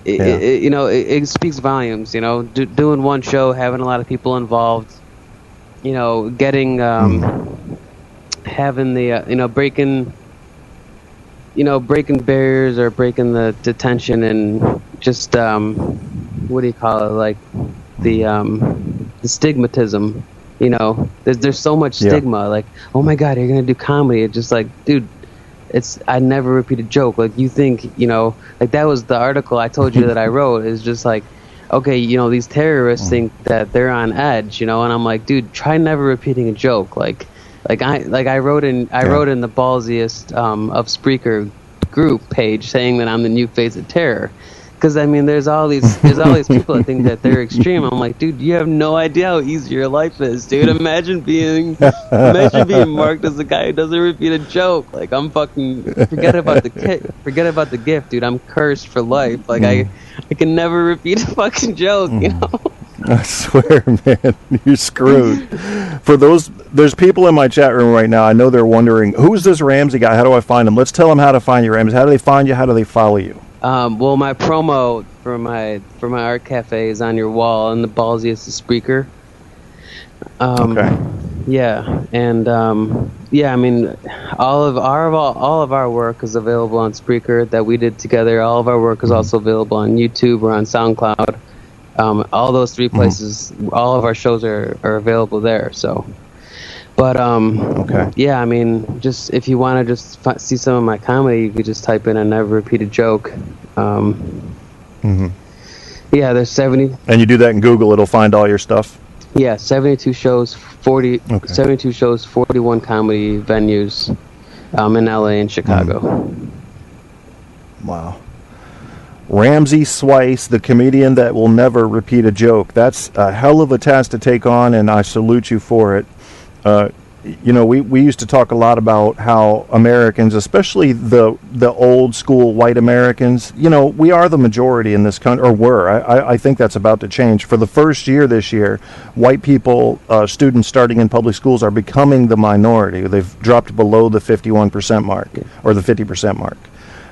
it speaks volumes, you know, doing one show, having a lot of people involved, you know, getting having the you know, breaking barriers, or breaking the detention, and just what do you call it, like the stigmatism, you know. There's so much stigma, like, oh my god, you're gonna do comedy. It's just like, dude, I never repeat a joke. Like, you think, you know, like that was the article I told you that I wrote, is just like, okay, you know, these terrorists think that they're on edge, you know, and I'm like, dude, try never repeating a joke. I wrote in the ballsiest of Spreaker group page saying that I'm the new face of terror, because I mean, there's all these people that think that they're extreme. I'm like, dude, you have no idea how easy your life is, dude. Imagine being marked as the guy who doesn't repeat a joke. Like, I'm fucking forget about the gift, dude. I'm cursed for life. Like, I can never repeat a fucking joke, you know. I swear, man, you're screwed. For there's people in my chat room right now. I know they're wondering, who's this Ramzy guy? How do I find him? Let's tell them how to find you, Ramzy. How do they find you? How do they follow you? Well, my promo for my art cafe is on your wall, and the ballsiest is Spreaker. Okay. Yeah, and Yeah, I mean, all of our work is available on Spreaker that we did together. All of our work is also available on YouTube or on SoundCloud. All those three places, all of our shows are available there. So, but yeah, I mean, just if you want to just see some of my comedy, you could just type in "I Never Repeat a Joke." Yeah, there's 70. And you do that in Google, it'll find all your stuff. Yeah, 72 shows, 72 shows, 41 comedy venues in LA and Chicago. Wow. Ramzy Sweis, the comedian that will never repeat a joke. That's a hell of a task to take on, and I salute you for it. You know, we used to talk a lot about how Americans, especially the old school white Americans, you know, we are the majority in this country, or were. I think that's about to change. For the first year this year, white people, students starting in public schools, are becoming the minority. They've dropped below the 51% mark, or the 50% mark.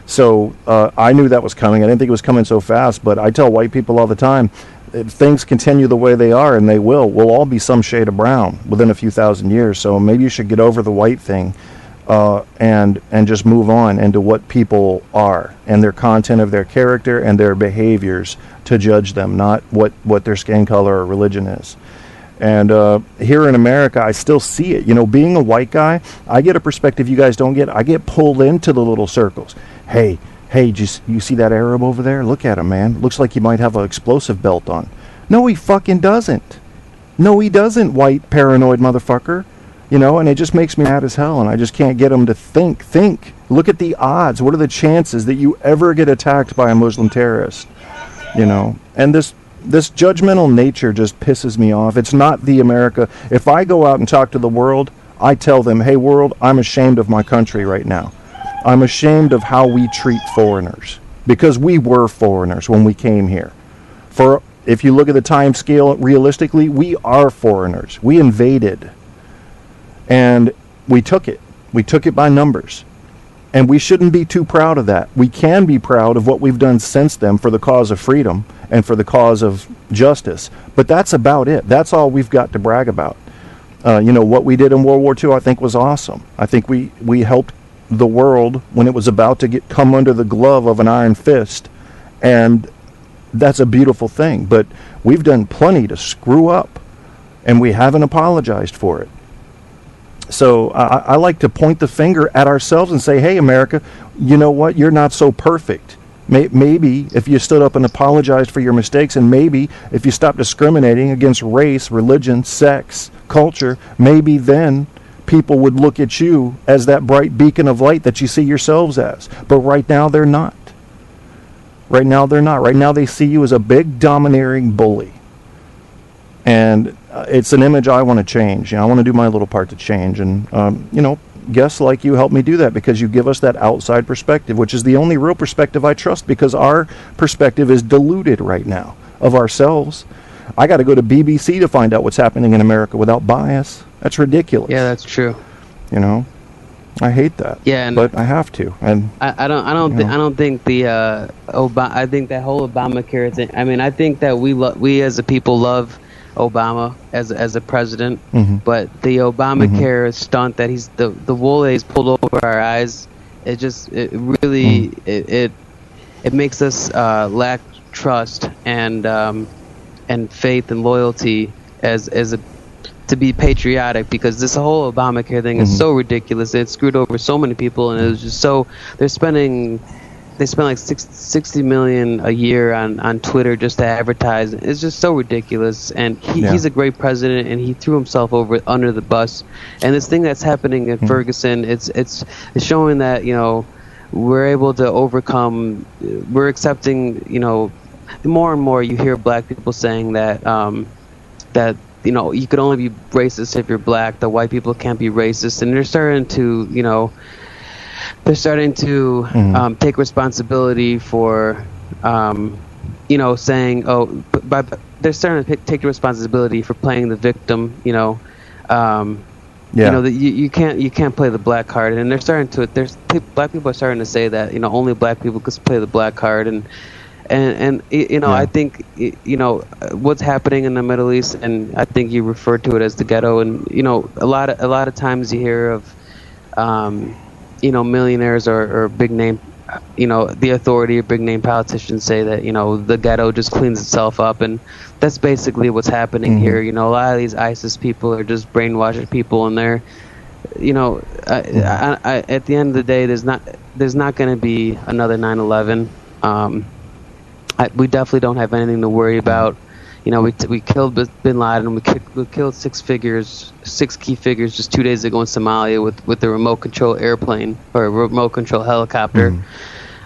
So I knew that was coming. I didn't think it was coming so fast, but I tell white people all the time, if things continue the way they are, and they will, we'll all be some shade of brown within a few thousand years. So maybe you should get over the white thing and just move on into what people are and their content of their character and their behaviors to judge them, not what their skin color or religion is. And here in America, I still see it. You know, being a white guy, I get a perspective you guys don't get. I get pulled into the little circles. Hey, just you see that Arab over there? Look at him, man. Looks like he might have an explosive belt on. No, he fucking doesn't. No, he doesn't, white paranoid motherfucker. You know, and it just makes me mad as hell, and I just can't get him to think. Look at the odds. What are the chances that you ever get attacked by a Muslim terrorist? You know, and this judgmental nature just pisses me off. It's not the America. If I go out and talk to the world, I tell them, hey, world, I'm ashamed of my country right now. I'm ashamed of how we treat foreigners, because we were foreigners when we came here. If you look at the time scale realistically, we are foreigners. We invaded, and we took it. We took it by numbers, and we shouldn't be too proud of that. We can be proud of what we've done since then for the cause of freedom and for the cause of justice, but that's about it. That's all we've got to brag about. You know, what we did in World War II, I think, was awesome. I think we helped the world when it was about to come under the glove of an iron fist, and that's a beautiful thing. But we've done plenty to screw up, and we haven't apologized for it. So I like to point the finger at ourselves and say, hey, America, you know what? You're not so perfect. Maybe if you stood up and apologized for your mistakes, and maybe if you stopped discriminating against race, religion, sex, culture, maybe then people would look at you as that bright beacon of light that you see yourselves as. But right now they're not. Right now they're not. Right now they see you as a big domineering bully. And it's an image I want to change. You know, I want to do my little part to change. And, you know, guests like you help me do that, because you give us that outside perspective, which is the only real perspective I trust, because our perspective is diluted right now of ourselves. I got to go to BBC to find out what's happening in America without bias. That's ridiculous. Yeah, that's true. You know, I hate that. Yeah, but I have to. And I don't think the I think that whole Obamacare thing. I mean, I think that we as a people love Obama as a president, but the Obamacare stunt that the wool that he's pulled over our eyes, it really makes us lack trust and faith and loyalty to be patriotic, because this whole Obamacare thing is so ridiculous. It screwed over so many people, and it was just so they spend like $60 million a year on Twitter just to advertise. It's just so ridiculous. And he's a great president, and he threw himself under the bus. And this thing that's happening in Ferguson, it's showing that, you know, we're able to overcome. We're accepting, you know, more and more you hear black people saying that that, you know, you could only be racist if you're black. The white people can't be racist, and they're starting to, you know, take responsibility for, you know, saying, they're starting to take responsibility for playing the victim, you know. You know, that you can't play the black card, and they're starting to. Black people are starting to say that, you know, only black people could play the black card, and you know, I think, you know, what's happening in the Middle East, and I think you referred to it as the ghetto, and, you know, a lot of times you hear of millionaires or big name, the authority or big name politicians say that, the ghetto just cleans itself up. And that's basically what's happening here. A lot of these ISIS people are just brainwashing people, and they're, at the end of the day, there's not going to be another 9/11. We definitely don't have anything to worry about. We killed Bin Laden. We killed six key figures just 2 days ago in Somalia with the remote control airplane or remote control helicopter.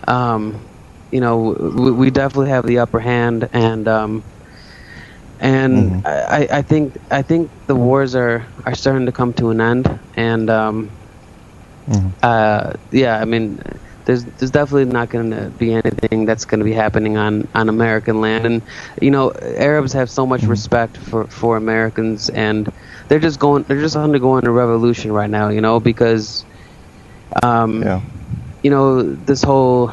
We definitely have the upper hand, and I think the wars are starting to come to an end, and there's definitely not going to be anything that's going to be happening on American land. And Arabs have so much respect for Americans, and they're just undergoing a revolution right now, because this whole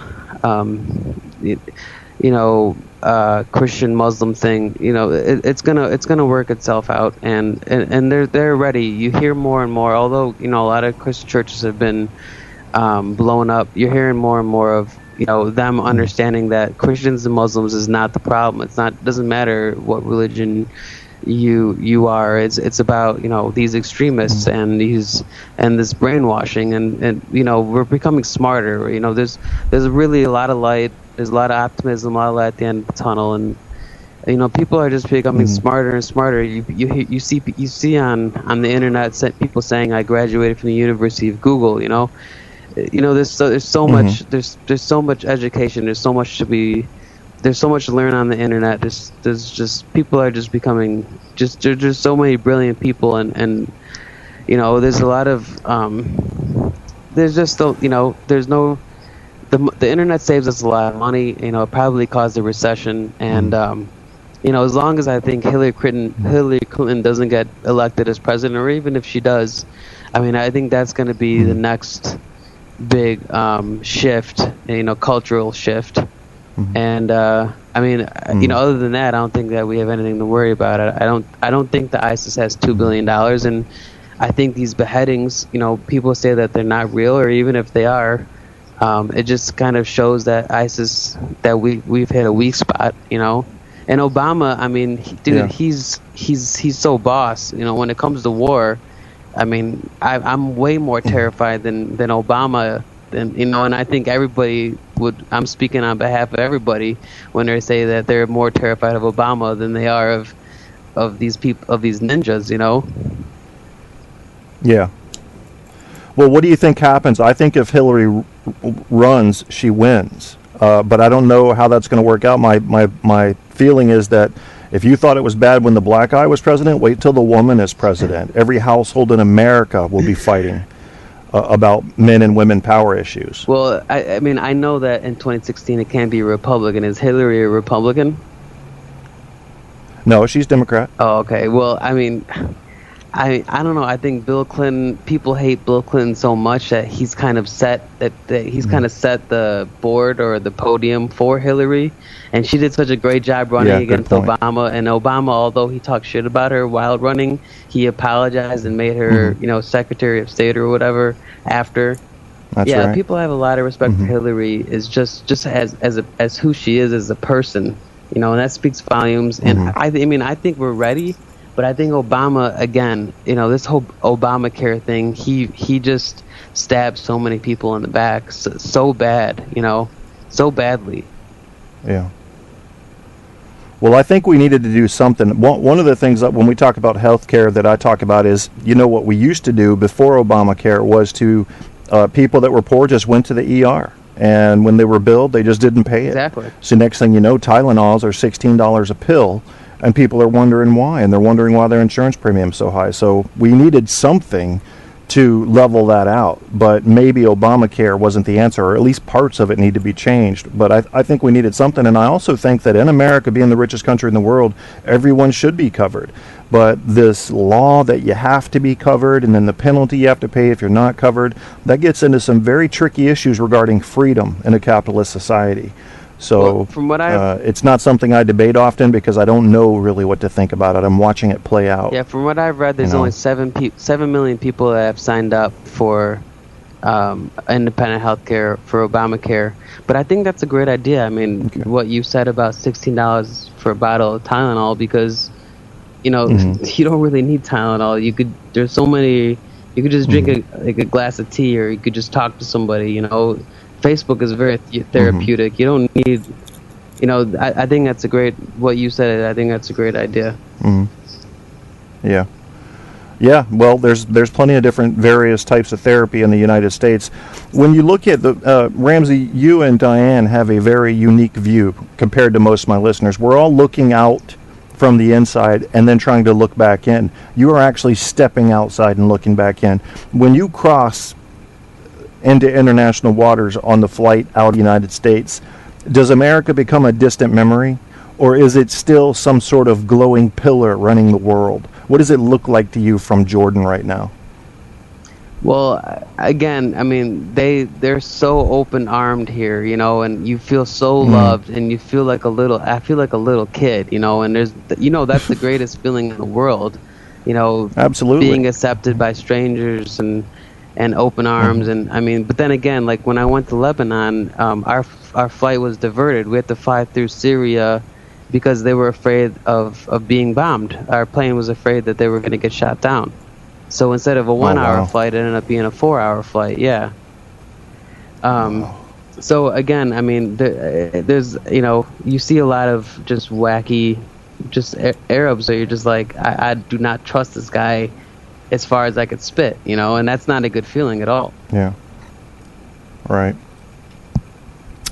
Christian Muslim thing, it's gonna work itself out, and they're ready. You hear more and more, although a lot of Christian churches have been blown up. You're hearing more and more of them understanding that Christians and Muslims is not the problem. Doesn't matter what religion you are. It's about these extremists and this brainwashing, and we're becoming smarter. There's really a lot of light. There's a lot of optimism, a lot of light at the end of the tunnel, and people are just becoming smarter and smarter. You see on the internet people saying, I graduated from the University of Google. There's so much. There's so much education. There's so much to learn on the internet. There's just people are just becoming there's so many brilliant people, and there's a lot of there's just there's no. The internet saves us a lot of money. It probably caused a recession, and as long as I think Hillary Clinton doesn't get elected as president, or even if she does, I think that's going to be the next big shift, cultural shift. And other than that, I don't think that we have anything to worry about. I don't think the ISIS has $2 billion, and I think these beheadings, people say that they're not real, or even if they are. It just kind of shows that ISIS, that we've hit a weak spot, And Obama, he's so boss. When it comes to war, I'm way more terrified than Obama. And I think everybody would. I'm speaking on behalf of everybody when they say that they're more terrified of Obama than they are of these people, of these ninjas. Yeah. Well, what do you think happens? I think if Hillary runs, she wins. But I don't know how that's going to work out. My feeling is that if you thought it was bad when the black guy was president, wait till the woman is president. Every household in America will be fighting about men and women power issues. Well, I know that in 2016 it can't be a Republican. Is Hillary a Republican? No, she's Democrat. Oh, okay. Well, I don't know. I think Bill Clinton. People hate Bill Clinton so much that he's kind of set kind of set the board or the podium for Hillary, and she did such a great job running against Obama. And Obama, although he talked shit about her while running, he apologized and made her, Secretary of State or whatever after. That's right. People have a lot of respect for Hillary. Is just as who she is as a person, and that speaks volumes. And I think we're ready. But I think Obama, again, this whole Obamacare thing, he just stabbed so many people in the back so bad, so badly. Yeah. Well, I think we needed to do something. One of the things that when we talk about health care that I talk about is, what we used to do before Obamacare was to people that were poor just went to the ER. And when they were billed, they just didn't pay it. Exactly. So next thing you know, Tylenols are $16 a pill. And people are wondering why, and they're wondering why their insurance premium is so high. So we needed something to level that out. But maybe Obamacare wasn't the answer, or at least parts of it need to be changed. But I think we needed something. And I also think that in America, being the richest country in the world, everyone should be covered. But this law that you have to be covered, and then the penalty you have to pay if you're not covered, that gets into some very tricky issues regarding freedom in a capitalist society. So from what it's not something I debate often because I don't know really what to think about it. I'm watching it play out. Yeah, from what I've read, there's only 7 million people that have signed up for independent health care for Obamacare. But I think that's a great idea. I mean, what you said about $16 for a bottle of Tylenol, because, you know, you don't really need Tylenol. There's so many, you could just drink a glass of tea, or you could just talk to somebody, you know. Facebook is very therapeutic. You don't need, you know, I think that's a great, what you said, I think that's a great idea. Yeah. Yeah, well, there's plenty of different various types of therapy in the United States. When you look at the, Ramzy, you and Diane have a very unique view compared to most of my listeners. We're all looking out from the inside and then trying to look back in. You are actually stepping outside and looking back in. When you cross into international waters on the flight out of the United States, does America become a distant memory, or is it still some sort of glowing pillar running the world? What does it look like to you from Jordan right now? Well, again, I mean, they're so open-armed here, you know, and you feel so loved, and you feel like I feel like a little kid, you know, and there's, you know, that's the greatest feeling in the world, you know, absolutely, being accepted by strangers and open arms. And I mean, but then again, like when I went to Lebanon, our flight was diverted. We had to fly through Syria because they were afraid of being bombed. Our plane was afraid that they were going to get shot down. So instead of a 1 hour flight, it ended up being a 4 hour flight. Yeah. So again, I mean, there's, you know, you see a lot of just wacky, just Arabs that you're just like, I do not trust this guy as far as I could spit, you know, and that's not a good feeling at all. Yeah. Right.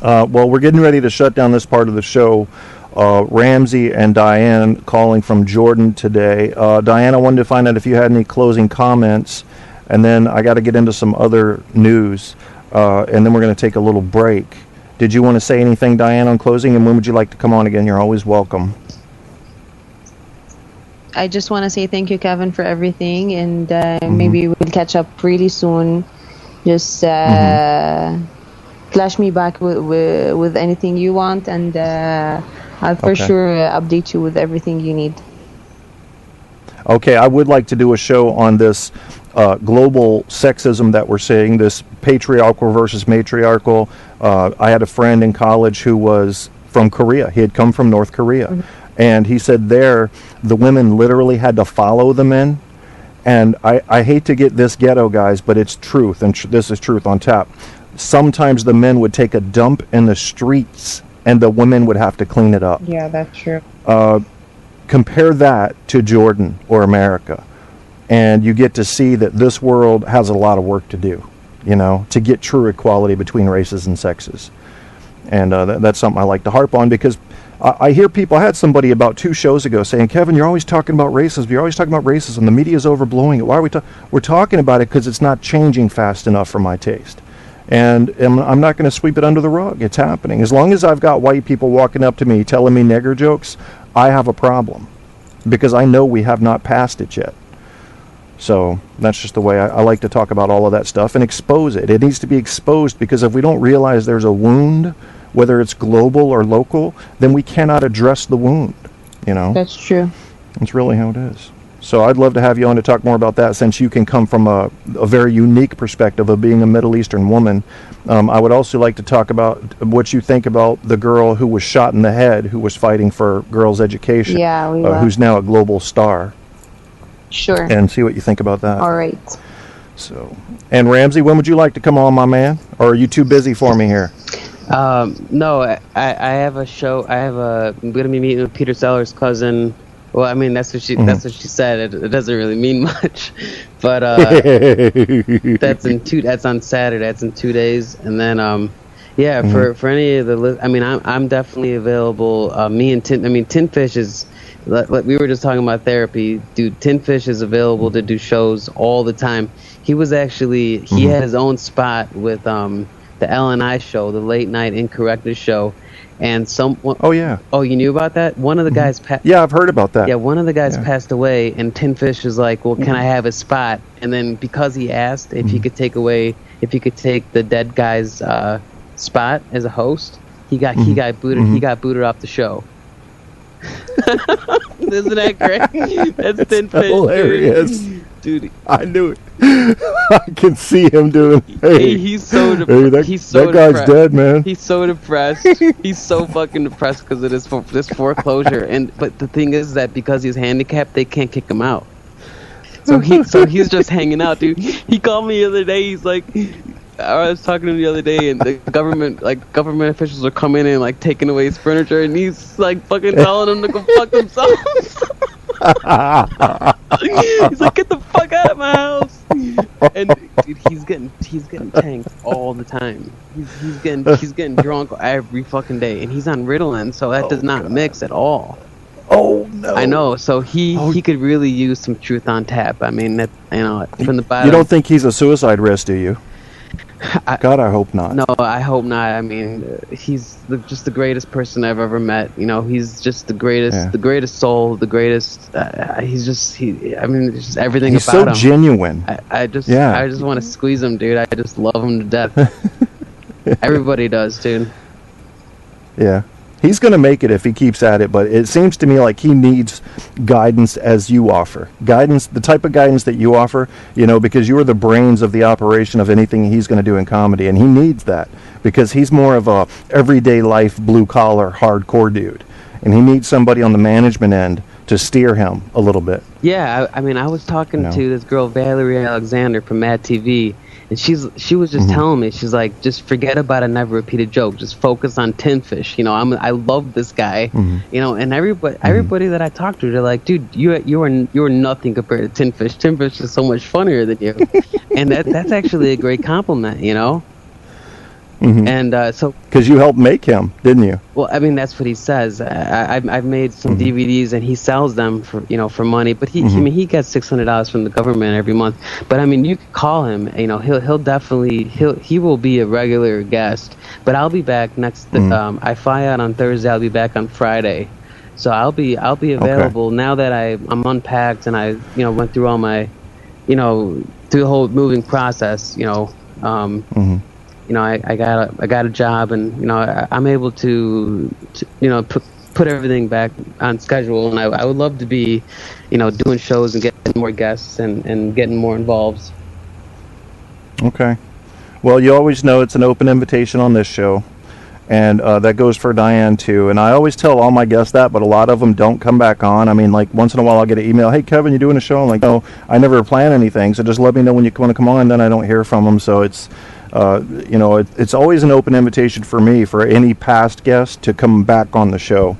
Well, we're getting ready to shut down this part of the show. Ramzy and Diane calling from Jordan today. Diane, I wanted to find out if you had any closing comments, and then I got to get into some other news, and then we're going to take a little break. Did you want to say anything, Diane, on closing, and when would you like to come on again? You're always welcome. I just want to say thank you, Kevin, for everything, and maybe we'll catch up really soon. Just flash me back with anything you want, and I'll for sure update you with everything you need. Okay, I would like to do a show on this global sexism that we're seeing, this patriarchal versus matriarchal. I had a friend in college who was from Korea. He had come from North Korea. And he said there, the women literally had to follow the men. And I hate to get this ghetto, guys, but it's truth, and this is truth on tap. Sometimes the men would take a dump in the streets, and the women would have to clean it up. Yeah, that's true. Compare that to Jordan or America, and you get to see that this world has a lot of work to do, you know, to get true equality between races and sexes. And that's something I like to harp on, because I hear people, I had somebody about 2 shows ago saying, Kevin, you're always talking about racism. You're always talking about racism. The media's overblowing it. Why are we We're talking about it because it's not changing fast enough for my taste. And I'm not going to sweep it under the rug. It's happening. As long as I've got white people walking up to me telling me nigger jokes, I have a problem, because I know we have not passed it yet. So that's just the way I like to talk about all of that stuff and expose it. It needs to be exposed, because if we don't realize there's a wound, whether it's global or local, then we cannot address the wound, you know? That's true. It's really how it is. So I'd love to have you on to talk more about that, since you can come from a very unique perspective of being a Middle Eastern woman. I would also like to talk about what you think about the girl who was shot in the head, who was fighting for girls' education, who's now a global star. Sure. And see what you think about that. All right. So, and Ramzy, when would you like to come on, my man? Or are you too busy for me here? No, I have a show. I'm going to be meeting with Peter Sellers' cousin. Well, I mean, that's what she said. It doesn't really mean much, but that's on Saturday. That's in 2 days, and then for any of the I mean, I'm definitely available. Me and Tinfish is. We were just talking about therapy. Dude, Tinfish is available to do shows all the time. He was actually he had his own spot with the L&I show, the late night incorrectness show. And oh, you knew about that? One of the guys yeah, I've heard about that. Yeah, one of the guys passed away, and Tinfish was like, well, can I have a spot? And then because he asked if he could take the dead guy's spot as a host, he got booted off the show. Isn't that great? That's Tinfish. Hilarious. Dude, I knew it. I can see him doing. Hey, he's so depressed. That guy's dead, man. He's so depressed. He's so fucking depressed because of this foreclosure. But the thing is that because he's handicapped, they can't kick him out. So he's just hanging out, dude. He called me the other day. He's like, I was talking to him the other day, and the government officials are coming in, like taking away his furniture, and he's like fucking telling them to go fuck themselves. He's like, get the fuck out of my house. And dude, he's getting tanked all the time. He's getting drunk every fucking day, and he's on Ritalin, so that does not mix at all. Oh no! I know. So he could really use some truth on tap. I mean, that, from the bottom. You don't think he's a suicide risk, do you? God, I hope not. No, I hope not. I mean, he's just the greatest person I've ever met. He's just the greatest, the greatest soul, the greatest. I mean, just everything he's about him. He's so genuine. I just want to squeeze him, dude. I just love him to death. Everybody does, dude. Yeah. He's going to make it if he keeps at it, but it seems to me like he needs guidance as you offer. Guidance, the type of guidance that you offer, because you're the brains of the operation of anything he's going to do in comedy, and he needs that because he's more of a everyday life, blue-collar, hardcore dude, and he needs somebody on the management end to steer him a little bit. Yeah, I mean, I was talking to this girl, Valerie Alexander from Mad TV, and she was just telling me, she's like, just forget about a never repeated joke. Just focus on Tin Fish. I love this guy. And everybody that I talk to, they're like, dude, you are nothing compared to Tin Fish. Tin Fish is so much funnier than you. And that's actually a great compliment, And so because you helped make him, didn't you? Well, I mean, that's what he says. I've made some DVDs, and he sells them for money. But he gets $600 from the government every month. But I mean, you could call him. He'll definitely he will be a regular guest. But I'll be back next. I fly out on Thursday. I'll be back on Friday. So I'll be available now that I'm unpacked and I went through all my through the whole moving process. I got a job, and I'm able to put everything back on schedule, and I would love to be doing shows and getting more guests and getting more involved. Okay. Well, you always know it's an open invitation on this show, and that goes for Diane too. And I always tell all my guests that, but a lot of them don't come back on. I mean, like once in a while I'll get an email, hey Kevin, you doing a show? I'm like, no, I never plan anything, so just let me know when you want to come on. Then I don't hear from them, so it's it's always an open invitation for me, for any past guest to come back on the show.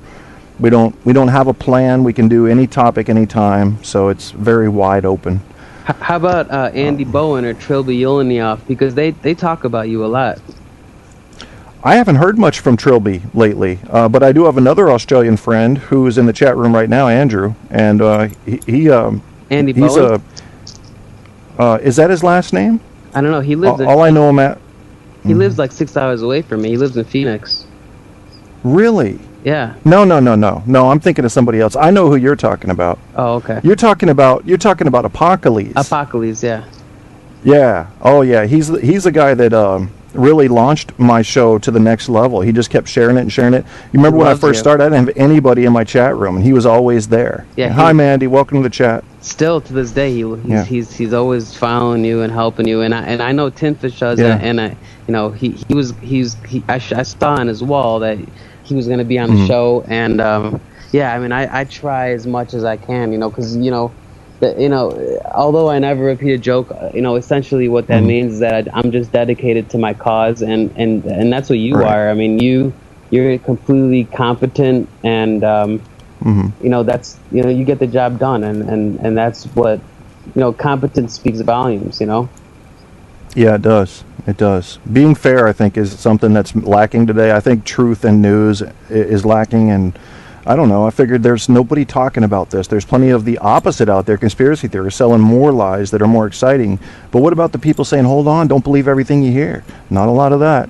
We don't have a plan. We can do any topic anytime, so it's very wide open. How about Andy Bowen or Trilby Yolnioff? Because they talk about you a lot. I haven't heard much from Trilby lately, but I do have another Australian friend who is in the chat room right now, Andrew, and Andy Bowen? Is that his last name? I don't know. He lives. All I know him at. He lives like 6 hours away from me. He lives in Phoenix. Really? Yeah. No. I'm thinking of somebody else. I know who you're talking about. Oh, okay. You're talking about Apocalypse. Apocalypse, yeah. Yeah. Oh, yeah. He's the guy that really launched my show to the next level. He just kept sharing it. You remember when I first started, I didn't have anybody in my chat room, and he was always there. Yeah. Hi, Mandy. Welcome to the chat. Still to this day, he's always following you and helping you, and I know Tin Fish does, and I saw on his wall that he was going to be on the show, and I mean I try as much as I can, because although I never repeat a joke, essentially what that means is that I'm just dedicated to my cause, and that's what you are. I mean, you're completely competent, and that's you get the job done, and that's what competence speaks volumes. Yeah, it does. Being fair, I think, is something that's lacking today. I think truth and news is lacking, and I don't know. I figured there's nobody talking about this. There's plenty of the opposite out there, conspiracy theorists selling more lies that are more exciting. But what about the people saying, hold on, don't believe everything you hear? Not a lot of that.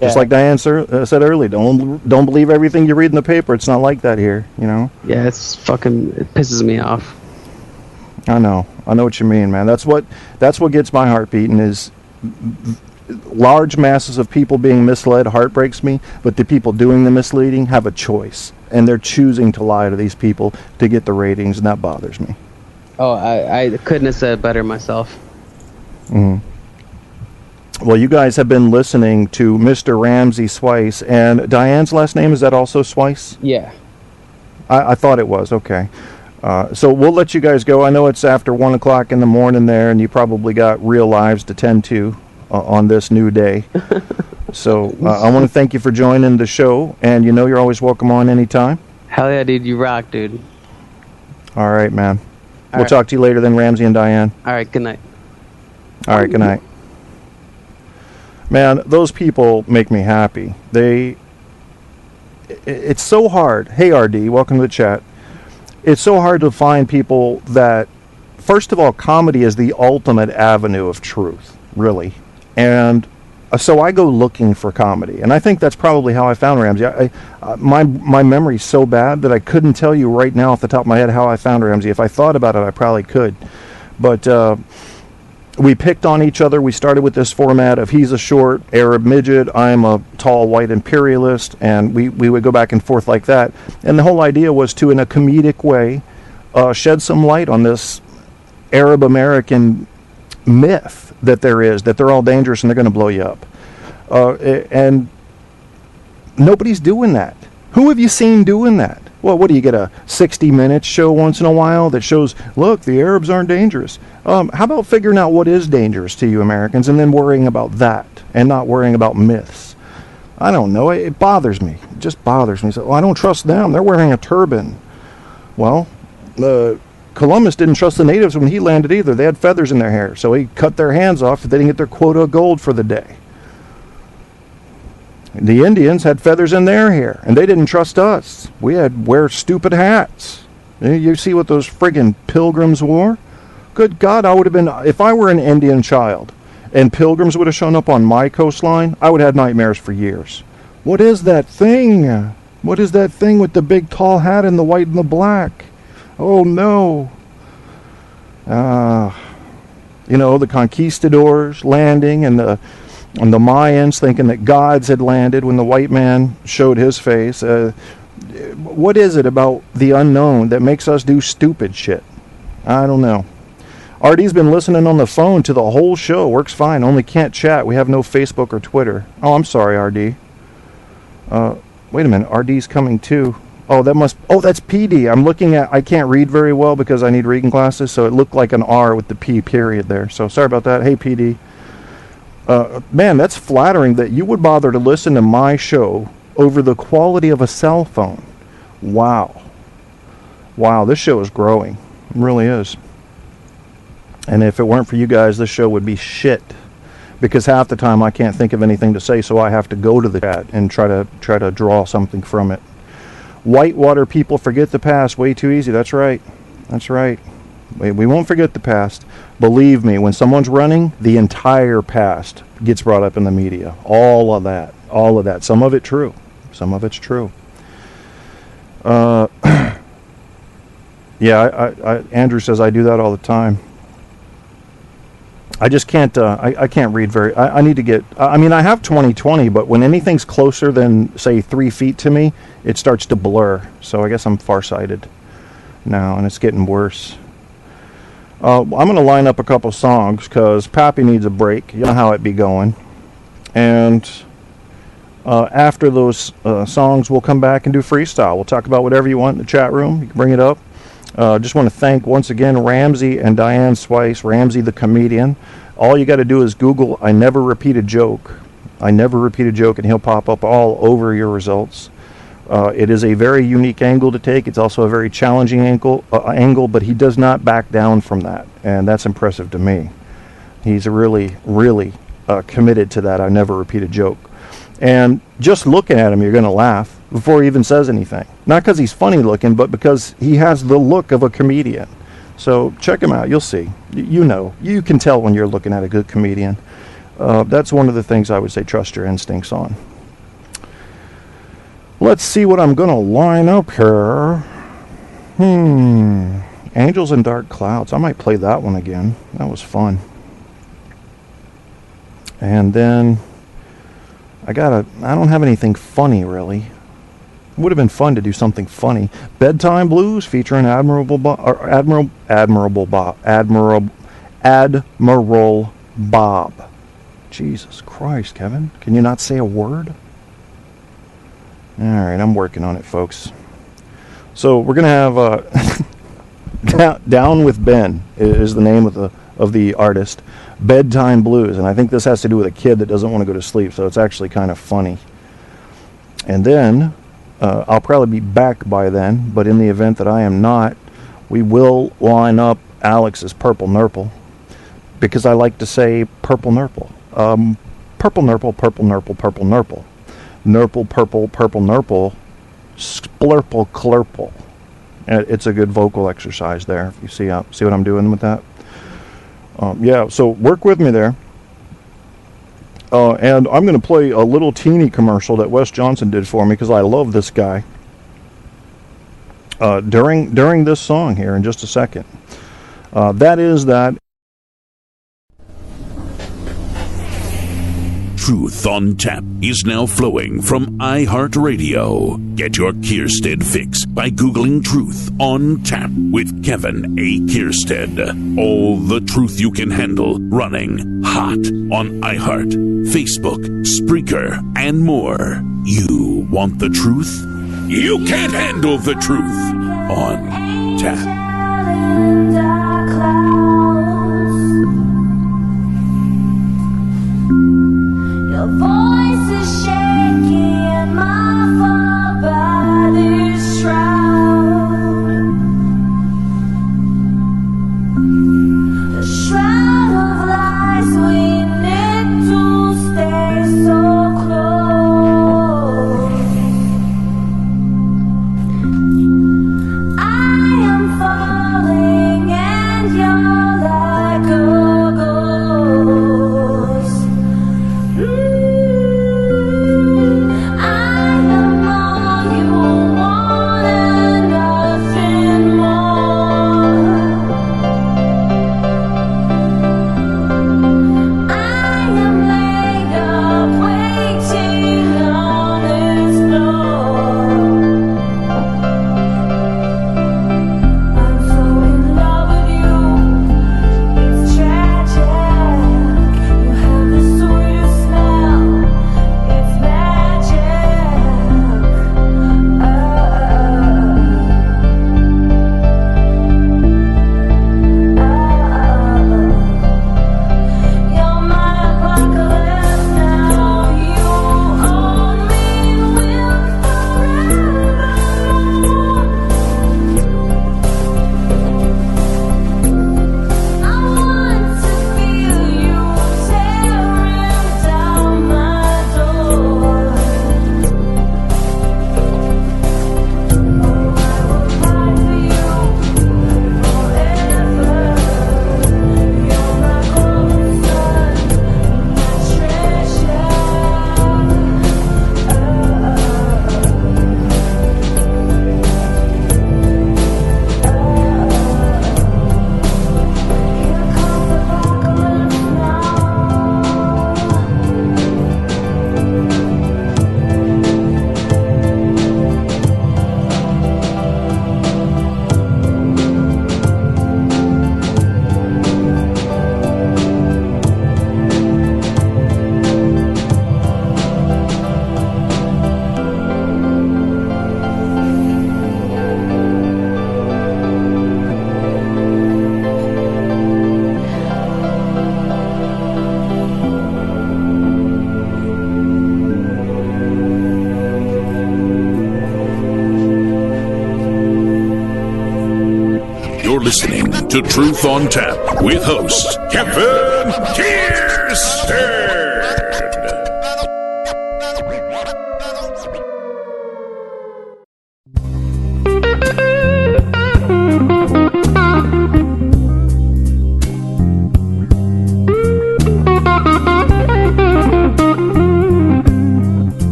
Yeah. Just like Diane said earlier, don't believe everything you read in the paper. It's not like that here, Yeah, it pisses me off. I know what you mean, man. That's what gets my heart beating, is large masses of people being misled heartbreaks me, but the people doing the misleading have a choice, and they're choosing to lie to these people to get the ratings, and that bothers me. Oh, I couldn't have said it better myself. Well, you guys have been listening to Mr. Ramzy Sweis, and Diane's last name, is that also Sweis? Yeah. I thought it was, okay. So we'll let you guys go. I know it's after 1 o'clock in the morning there, and you probably got real lives to tend to on this new day. So I want to thank you for joining the show, and you know you're always welcome on anytime. Hell yeah, dude. You rock, dude. All right, man. All we'll talk to you later then, Ramzy and Diane. All right, good night. All right, good night. Man, those people make me happy. It's so hard. Hey, RD, welcome to the chat. It's so hard to find people that, first of all, comedy is the ultimate avenue of truth, really. And so I go looking for comedy. And I think that's probably how I found Ramzy. My memory's so bad that I couldn't tell you right now off the top of my head how I found Ramzy. If I thought about it, I probably could. But we picked on each other. We started with this format of he's a short Arab midget, I'm a tall white imperialist, and we would go back and forth like that. And the whole idea was to, in a comedic way, shed some light on this Arab American myth that there is, that they're all dangerous and they're going to blow you up. And nobody's doing that. Who have you seen doing that? Well, what do you get, a 60 Minutes show once in a while that shows, look, the Arabs aren't dangerous? How about figuring out what is dangerous to you Americans and then worrying about that and not worrying about myths? I don't know. It bothers me. It just bothers me. So, well, I don't trust them. They're wearing a turban. Well, Columbus didn't trust the natives when he landed either. They had feathers in their hair, so he cut their hands off if they didn't get their quota of gold for the day. The Indians had feathers in their hair, and they didn't trust us. We had wear stupid hats. You see what those friggin' pilgrims wore? Good God, I would have been, if I were an Indian child, and pilgrims would have shown up on my coastline, I would have had nightmares for years. What is that thing? What is that thing with the big tall hat and the white and the black? Oh no. You know, the conquistadors landing and the Mayans thinking that gods had landed when the white man showed his face. What is it about the unknown that makes us do stupid shit? I don't know. RD's been listening on the phone to the whole show. Works fine. Only can't chat. We have no Facebook or Twitter. Oh, I'm sorry, RD. Wait a minute. RD's coming too. Oh, that's PD. I'm looking at, I can't read very well because I need reading glasses, so it looked like an R with the P period there. So sorry about that. Hey, PD. Man, that's flattering that you would bother to listen to my show over the quality of a cell phone. Wow. Wow, this show is growing. It really is. And if it weren't for you guys, this show would be shit. Because half the time I can't think of anything to say, so I have to go to the chat and try to draw something from it. Whitewater people forget the past way too easy. That's right. That's right. We won't forget the past. Believe me, when someone's running, the entire past gets brought up in the media. All of that. All of that. Some of it true. Some of it's true. Yeah, Andrew says I do that all the time. I just can't, I can't read very, I need to get, I mean, I have 20/20, but when anything's closer than, say, 3 feet to me, it starts to blur. So I guess I'm farsighted now, and it's getting worse. I'm going to line up a couple songs, because Pappy needs a break. You know how it be going. And after those songs, we'll come back and do freestyle. We'll talk about whatever you want in the chat room. You can bring it up. Just want to thank once again Ramzy and Diane Sweis, Ramzy the comedian. All you got to do is Google "I never repeat a joke." I never repeat a joke, and he'll pop up all over your results. It is a very unique angle to take. It's also a very challenging angle, but he does not back down from that, and that's impressive to me. He's really, really committed to that. I never repeat a joke. And just looking at him, you're going to laugh before he even says anything. Not because he's funny looking, but because he has the look of a comedian. So check him out. You'll see. You know. You can tell when you're looking at a good comedian. That's one of the things I would say trust your instincts on. Let's see what I'm going to line up here. Angels and Dark Clouds. I might play that one again. That was fun. And then I don't have anything funny really. Would have been fun to do something funny. Bedtime Blues featuring Admiral Bob. Jesus Christ, Kevin. Can you not say a word? Alright, I'm working on it, folks. So we're going to have Down with Ben is the name of the artist. Bedtime Blues. And I think this has to do with a kid that doesn't want to go to sleep. So it's actually kind of funny. And then I'll probably be back by then. But in the event that I am not, we will line up Alex's Purple Nurple. Because I like to say Purple Nurple. Purple Nurple, Purple Nurple, Purple Nurple. Nurple, Purple, Purple Nurple. Splurple, Clurple. It's a good vocal exercise there. You see what I'm doing with that? Yeah, so work with me there. And I'm going to play a little teeny commercial that Wes Johnson did for me because I love this guy. During this song here in just a second. That is that. Truth on Tap is now flowing from iHeartRadio. Get your Kierstead fix by Googling Truth on Tap with Kevin A. Kierstead. All the truth you can handle running hot on iHeart, Facebook, Spreaker, and more. You want the truth? You can't handle the truth on Tap. Your voice is shaking, my fall by this shroud. The shroud of lies we need to stay so close. I am falling and you're like a ghost. Listening to Truth on Tap with host Kevin Kierstead.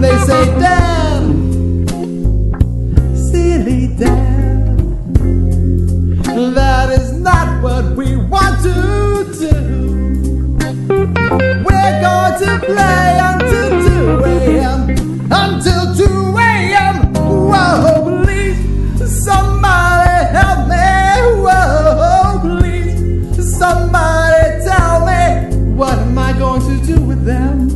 They say, Dad, silly Dad, that is not what we want to do. We're going to play until 2 a.m. Until 2 a.m. Whoa, please, somebody help me. Whoa, please, somebody tell me, what am I going to do with them?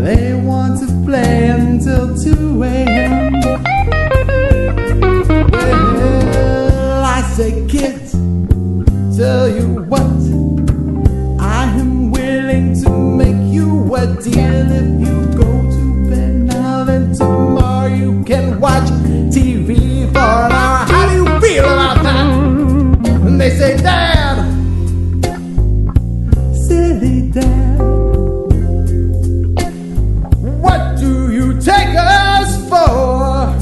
They want to play until 2 a.m. Well, I say, kids, tell you what, I am willing to make you a deal. If you go to bed now, then tomorrow you can watch TV for an hour. How do you feel about that? And they say, Dad, silly Dad, what do you take us for?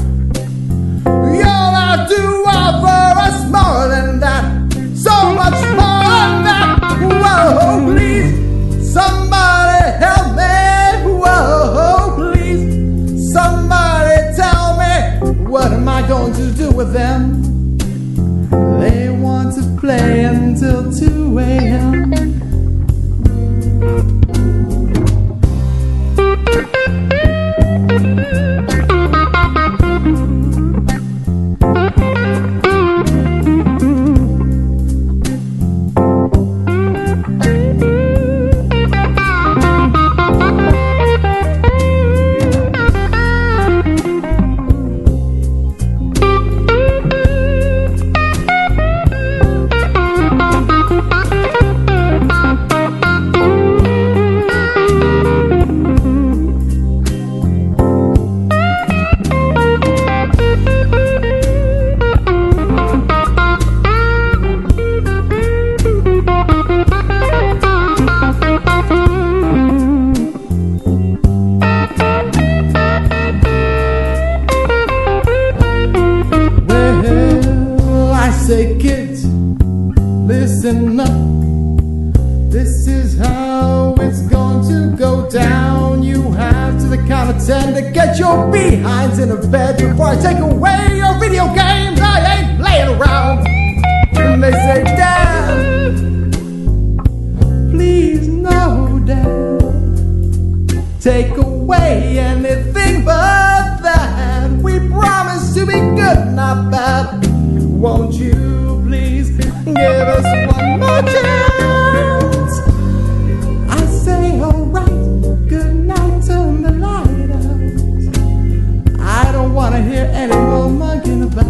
You're out to offer us more than that, so much more than that. Whoa, please, somebody help me. Whoa, please, somebody tell me, what am I going to do with them? They want to play until 2 a.m. Say, kids, listen up. This is how it's going to go down. You have to the count of 10 to get your behinds in a bed before I take away your video games. I ain't playing around. And they say, Dad, please no, Dad, take away anything but that. We promise to be good, not bad. Won't you please give us one more chance? I say, alright, good night, turn the light out. I don't want to hear any more mugging about.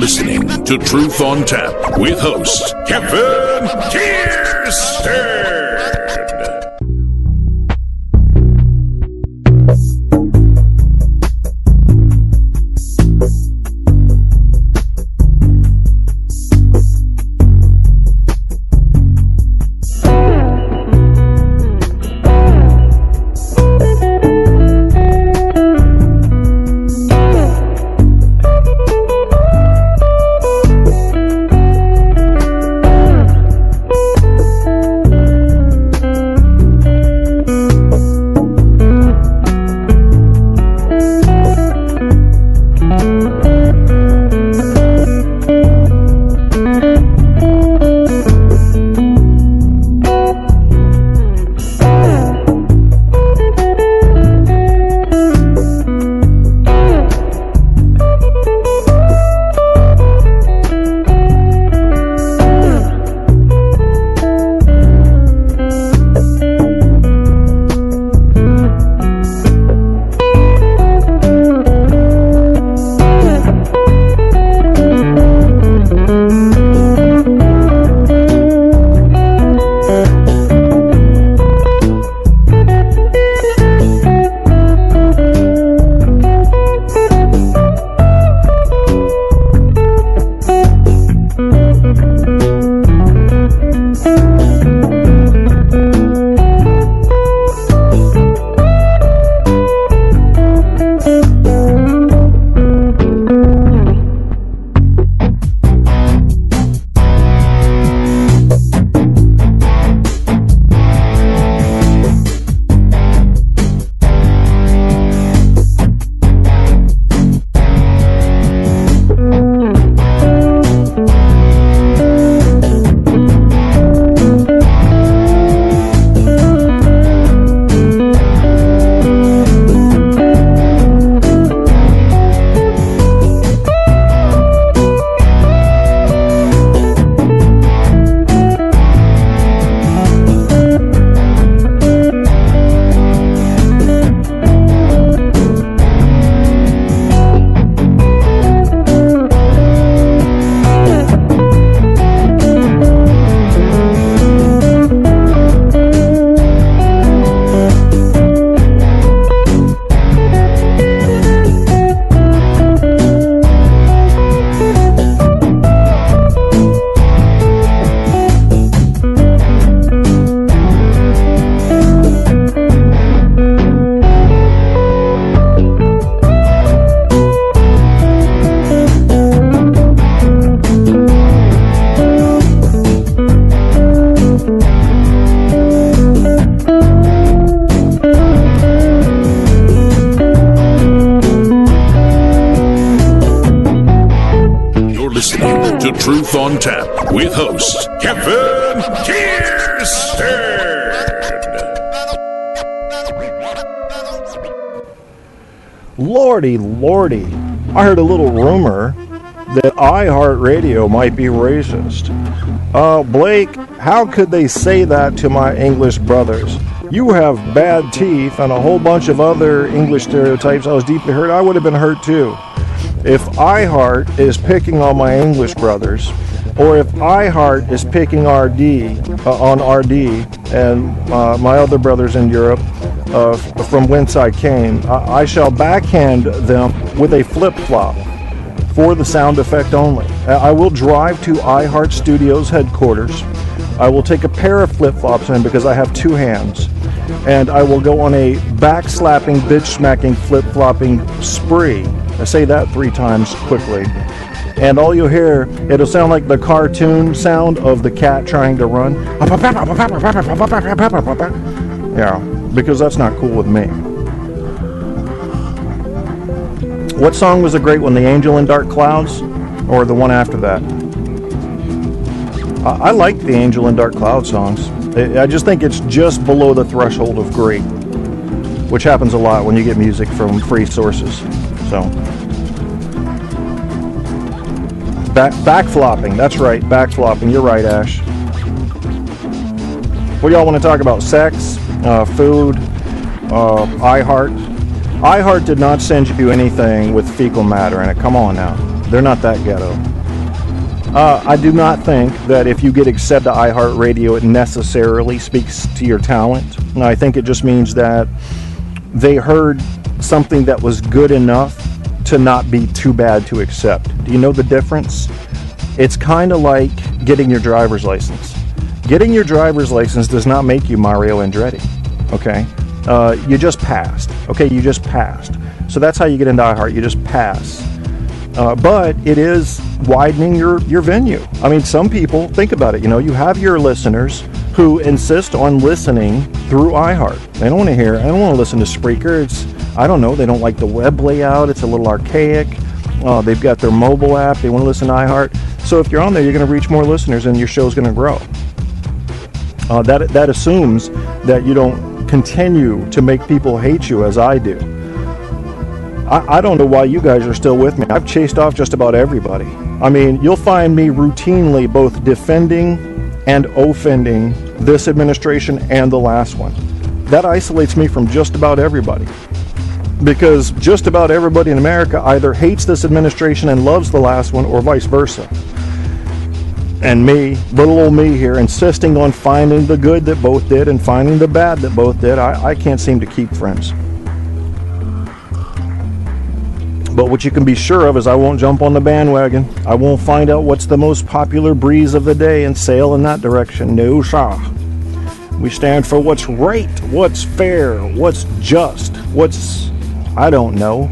Listening to Truth on Tap with host Kevin Kierstead. to Truth on Tap with host Kevin Kierstead. Lordy, lordy. I heard a little rumor that iHeartRadio might be racist. Blake, how could they say that to my English brothers? You have bad teeth and a whole bunch of other English stereotypes. I was deeply hurt. I would have been hurt too. If iHeart is picking on my English brothers, or if iHeart is picking on RD and my other brothers in Europe, from whence I came, I shall backhand them with a flip-flop for the sound effect only. I will drive to iHeart Studios headquarters. I will take a pair of flip-flops in because I have two hands, and I will go on a back-slapping, bitch-smacking, flip-flopping spree. I say that 3 times quickly. And all you'll hear, it'll sound like the cartoon sound of the cat trying to run. Yeah, because that's not cool with me. What song was a great one? The Angel in Dark Clouds? Or the one after that? I like the Angel in Dark Clouds songs. I just think it's just below the threshold of great, which happens a lot when you get music from free sources. So, backflopping. That's right, backflopping. You're right, Ash. What y'all want to talk about? Sex, food, iHeart. iHeart did not send you anything with fecal matter in it. Come on now. They're not that ghetto. I do not think that if you get accepted to iHeartRadio, it necessarily speaks to your talent. I think it just means that they heard something that was good enough to not be too bad to accept. Do you know the difference? It's kind of like getting your driver's license. Getting your driver's license does not make you Mario Andretti, okay? You just passed, okay? You just passed. So that's how you get into iHeart. You just pass. But it is widening your venue. I mean, some people, think about it, you have your listeners who insist on listening through iHeart. They don't want to hear, I don't want to listen to Spreaker. I don't know, they don't like the web layout. It's a little archaic. They've got their mobile app. They want to listen to iHeart. So if you're on there, you're going to reach more listeners and your show's going to grow. That assumes that you don't continue to make people hate you as I do. I don't know why you guys are still with me. I've chased off just about everybody. I mean, you'll find me routinely both defending and offending this administration and the last one. That isolates me from just about everybody. Because just about everybody in America either hates this administration and loves the last one, or vice versa. And me, little old me here, insisting on finding the good that both did and finding the bad that both did, I can't seem to keep friends. But what you can be sure of is I won't jump on the bandwagon. I won't find out what's the most popular breeze of the day and sail in that direction. No, sir. We stand for what's right, what's fair, what's just, what's, I don't know,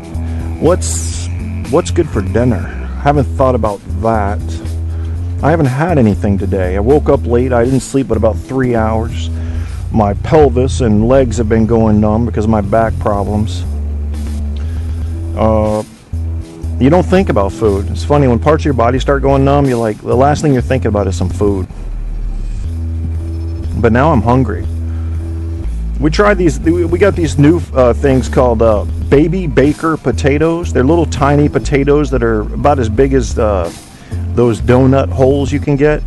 what's good for dinner. I haven't thought about that. I haven't had anything today. I woke up late. I didn't sleep but about 3 hours. My pelvis and legs have been going numb because of my back problems. You don't think about food. It's funny, when parts of your body start going numb, you're like, the last thing you're thinking about is some food. But now I'm hungry. We tried these, we got these new things called baby baker potatoes. They're little tiny potatoes that are about as big as those donut holes you can get.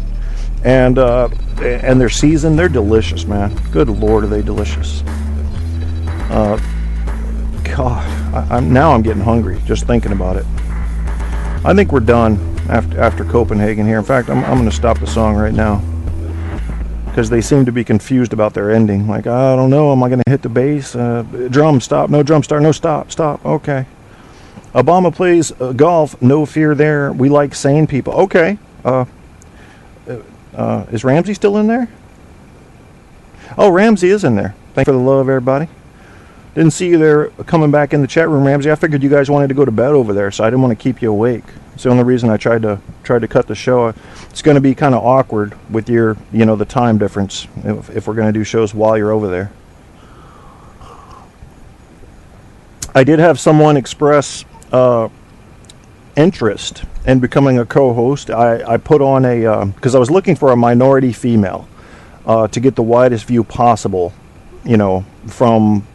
And they're seasoned. They're delicious, man. Good Lord, are they delicious. God, now I'm getting hungry just thinking about it. I think we're done after Copenhagen here. In fact, I'm going to stop the song right now because they seem to be confused about their ending. Like, I don't know, am I going to hit the bass? Drum, stop, no drum start, no stop, okay. Obama plays golf, no fear there. We like sane people. Okay. Is Ramzy still in there? Oh, Ramzy is in there. Thanks for the love, everybody. Didn't see you there coming back in the chat room, Ramzy. I figured you guys wanted to go to bed over there, so I didn't want to keep you awake. It's the only reason I tried to cut the show. It's going to be kind of awkward with your, the time difference if we're going to do shows while you're over there. I did have someone express an interest in becoming a co-host, I put on because I was looking for a minority female to get the widest view possible, from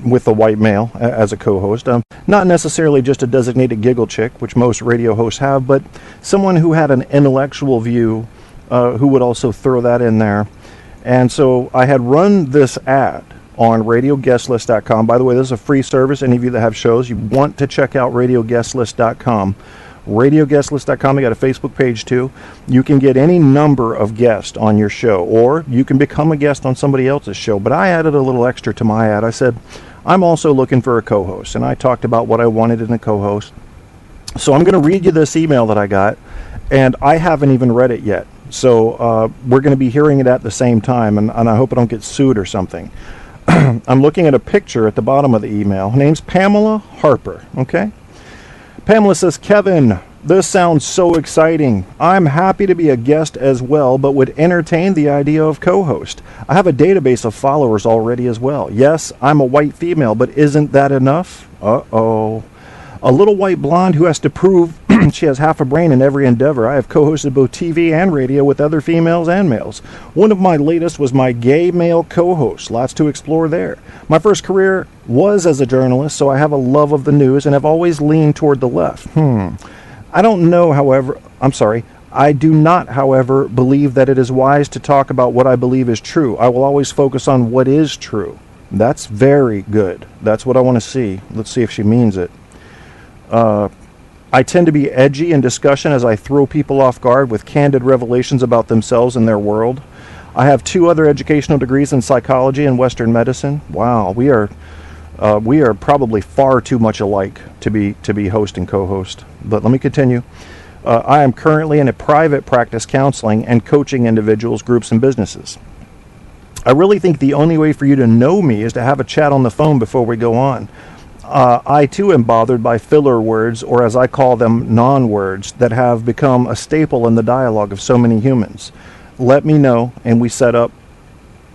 with a white male as a co-host. Not necessarily just a designated giggle chick, which most radio hosts have, but someone who had an intellectual view, who would also throw that in there. And so I had run this ad on radioguestlist.com. By the way, this is a free service. Any of you that have shows, you want to check out radioguestlist.com. radioguestlist.com. They got a Facebook page too. You can get any number of guests on your show, or you can become a guest on somebody else's show. But I added a little extra to my ad. I said, I'm also looking for a co-host, and I talked about what I wanted in a co-host. So I'm going to read you this email that I got, and I haven't even read it yet. So we're going to be hearing it at the same time, and I hope I don't get sued or something. I'm looking at a picture at the bottom of the email. Her name's Pamela Harper, okay? Pamela says, Kevin, this sounds so exciting. I'm happy to be a guest as well, but would entertain the idea of co-host. I have a database of followers already as well. Yes, I'm a white female, but isn't that enough? Uh-oh. A little white blonde who has to prove she has half a brain in every endeavor. I have co-hosted both TV and radio with other females and males. One of my latest was my gay male co-host. Lots to explore there. My first career was as a journalist, so I have a love of the news and have always leaned toward the left. I don't know, however, I do not, however, believe that it is wise to talk about what I believe is true. I will always focus on what is true. That's very good. That's what I want to see. Let's see if she means it. I tend to be edgy in discussion as I throw people off guard with candid revelations about themselves and their world. I have 2 other educational degrees in psychology and Western medicine. Wow, we are probably far too much alike to be host and co-host. But let me continue. I am currently in a private practice counseling and coaching individuals, groups, and businesses. I really think the only way for you to know me is to have a chat on the phone before we go on. I too am bothered by filler words, or as I call them, non-words, that have become a staple in the dialogue of so many humans. Let me know and we set up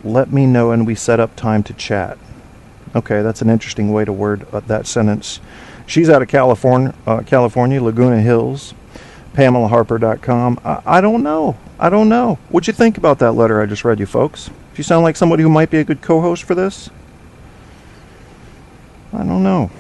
time to chat. Okay, that's an interesting way to word that sentence. She's out of California, Laguna Hills, PamelaHarper.com. I don't know. What'd you think about that letter I just read you, folks? Do you sound like somebody who might be a good co-host for this? I don't know.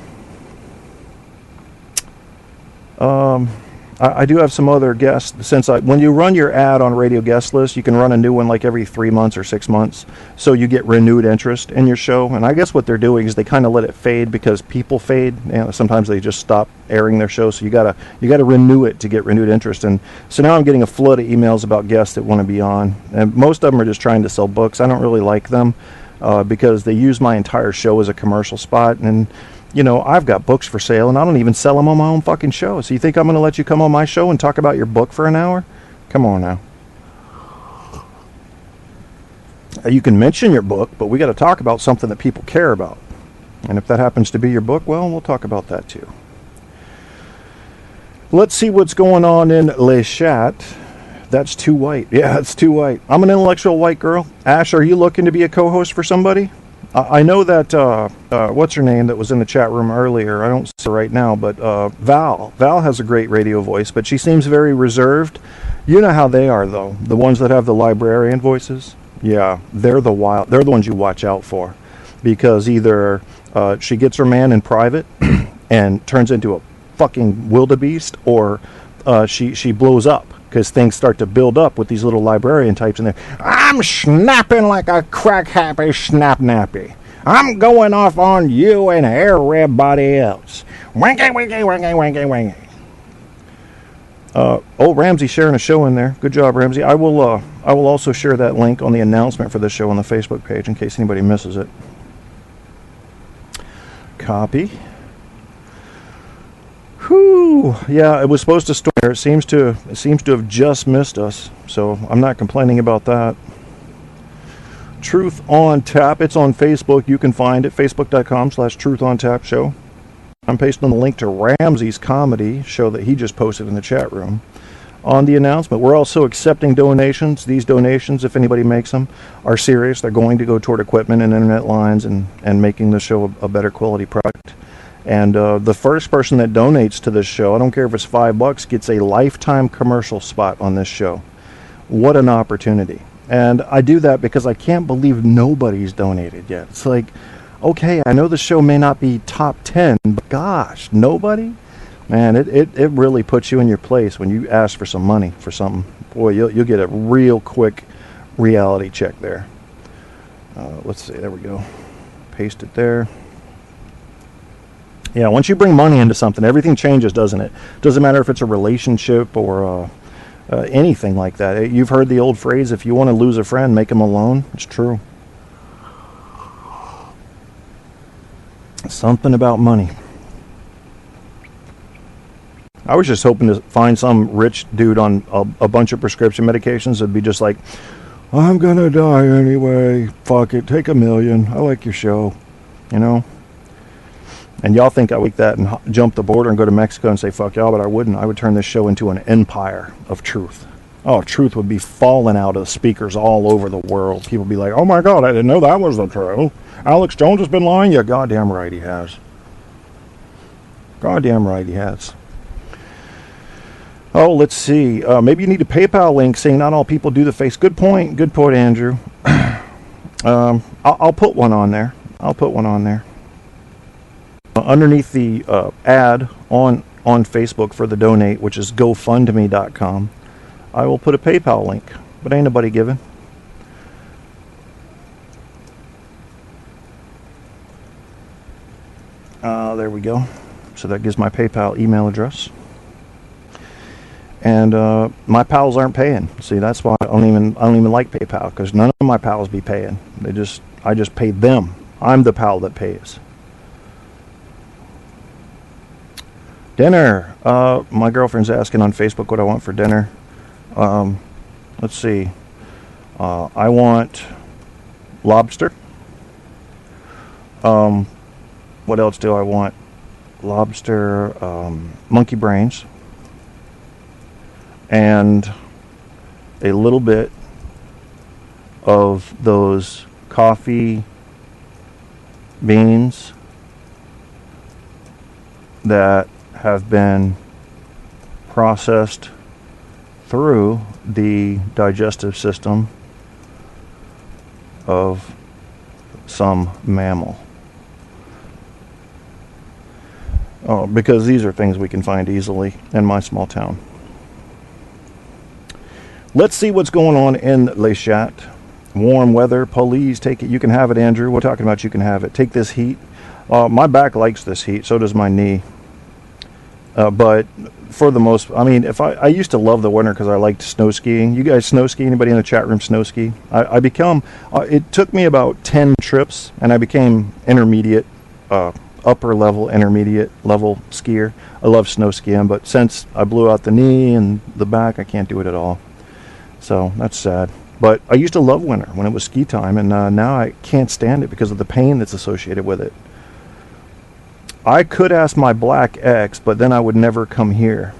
I do have some other guests. When you run your ad on Radio Guest List, you can run a new one like every 3 months or 6 months, so you get renewed interest in your show. And I guess what they're doing is they kind of let it fade because people fade. Sometimes they just stop airing their show, so you gotta renew it to get renewed interest. And so now I'm getting a flood of emails about guests that want to be on, and most of them are just trying to sell books. I don't really like them. Because they use my entire show as a commercial spot, and I've got books for sale and I don't even sell them on my own fucking show. So you think I'm going to let you come on my show and talk about your book for an hour? Come on now. You can mention your book, but we got to talk about something that people care about. And if that happens to be your book, well, we'll talk about that too. Let's see what's going on in Le Chat. That's too white. Yeah, it's too white. I'm an intellectual white girl. Ash, are you looking to be a co-host for somebody? I know that, what's her name that was in the chat room earlier? I don't see her right now, but Val. Val has a great radio voice, but she seems very reserved. You know how they are, though. The ones that have the librarian voices? Yeah, they're the ones you watch out for. Because either she gets her man in private and turns into a fucking wildebeest, or she blows up. Because things start to build up with these little librarian types in there. I'm snapping like a crack-happy snap-nappy. I'm going off on you and everybody else. Wanky, wanky, wanky, wanky, wanky. Ramzy sharing a show in there. Good job, Ramzy. I will also share that link on the announcement for the show on the Facebook page in case anybody misses it. Copy. Whew. Yeah, it was supposed to storm. It seems to have just missed us, so I'm not complaining about that. Truth on Tap. It's on Facebook. You can find it. Facebook.com/Truth on Tap show. I'm pasting the link to Ramzy's comedy show that he just posted in the chat room on the announcement. We're also accepting donations. These donations, if anybody makes them, are serious. They're going to go toward equipment and internet lines and making the show a better quality product. And the first person that donates to this show, I don't care if it's $5, gets a lifetime commercial spot on this show. What an opportunity. And I do that because I can't believe nobody's donated yet. It's like, okay, I know the show may not be top 10, but gosh, nobody? Man, it really puts you in your place when you ask for some money for something. Boy, you'll get a real quick reality check there. Let's see, there we go. Paste it there. Yeah, once you bring money into something, everything changes, doesn't it? Doesn't matter if it's a relationship or anything like that. You've heard the old phrase, if you want to lose a friend, make him alone. It's true. Something about money. I was just hoping to find some rich dude on a bunch of prescription medications that'd be just like, I'm gonna die anyway. Fuck it, take $1 million. I like your show, you know. And y'all think I would take that and jump the border and go to Mexico and say fuck y'all, but I wouldn't. I would turn this show into an empire of truth. Oh, truth would be falling out of speakers all over the world. People would be like, oh my God, I didn't know that was the truth. Alex Jones has been lying? Yeah, goddamn right he has. Goddamn right he has. Oh, let's see. Maybe you need a PayPal link saying not all people do the face. Good point, Andrew. I'll put one on there. Underneath the ad on Facebook for the donate, which is gofundme.com, I will put a PayPal link, but ain't nobody giving. There we go. So that gives my PayPal email address. And my pals aren't paying. See, that's why I don't even like PayPal, because none of my pals be paying. I just pay them. I'm the pal that pays. Dinner. My girlfriend's asking on Facebook what I want for dinner. Let's see. I want lobster. What else do I want? Lobster, monkey brains, and a little bit of those coffee beans that have been processed through the digestive system of some mammal. Oh, because these are things we can find easily in my small town. Let's see what's going on in Le Chat. Warm weather, please take it. You can have it, Andrew. We're talking about you can have it. Take this heat. My back likes this heat, so does my knee. But for the most, I mean, I used to love the winter because I liked snow skiing. You guys snow ski? Anybody in the chat room snow ski? It took me about 10 trips, and I became intermediate, upper level, intermediate level skier. I love snow skiing, but since I blew out the knee and the back, I can't do it at all. So that's sad. But I used to love winter when it was ski time, and now I can't stand it because of the pain that's associated with it. I could ask my black ex, but then I would never come here.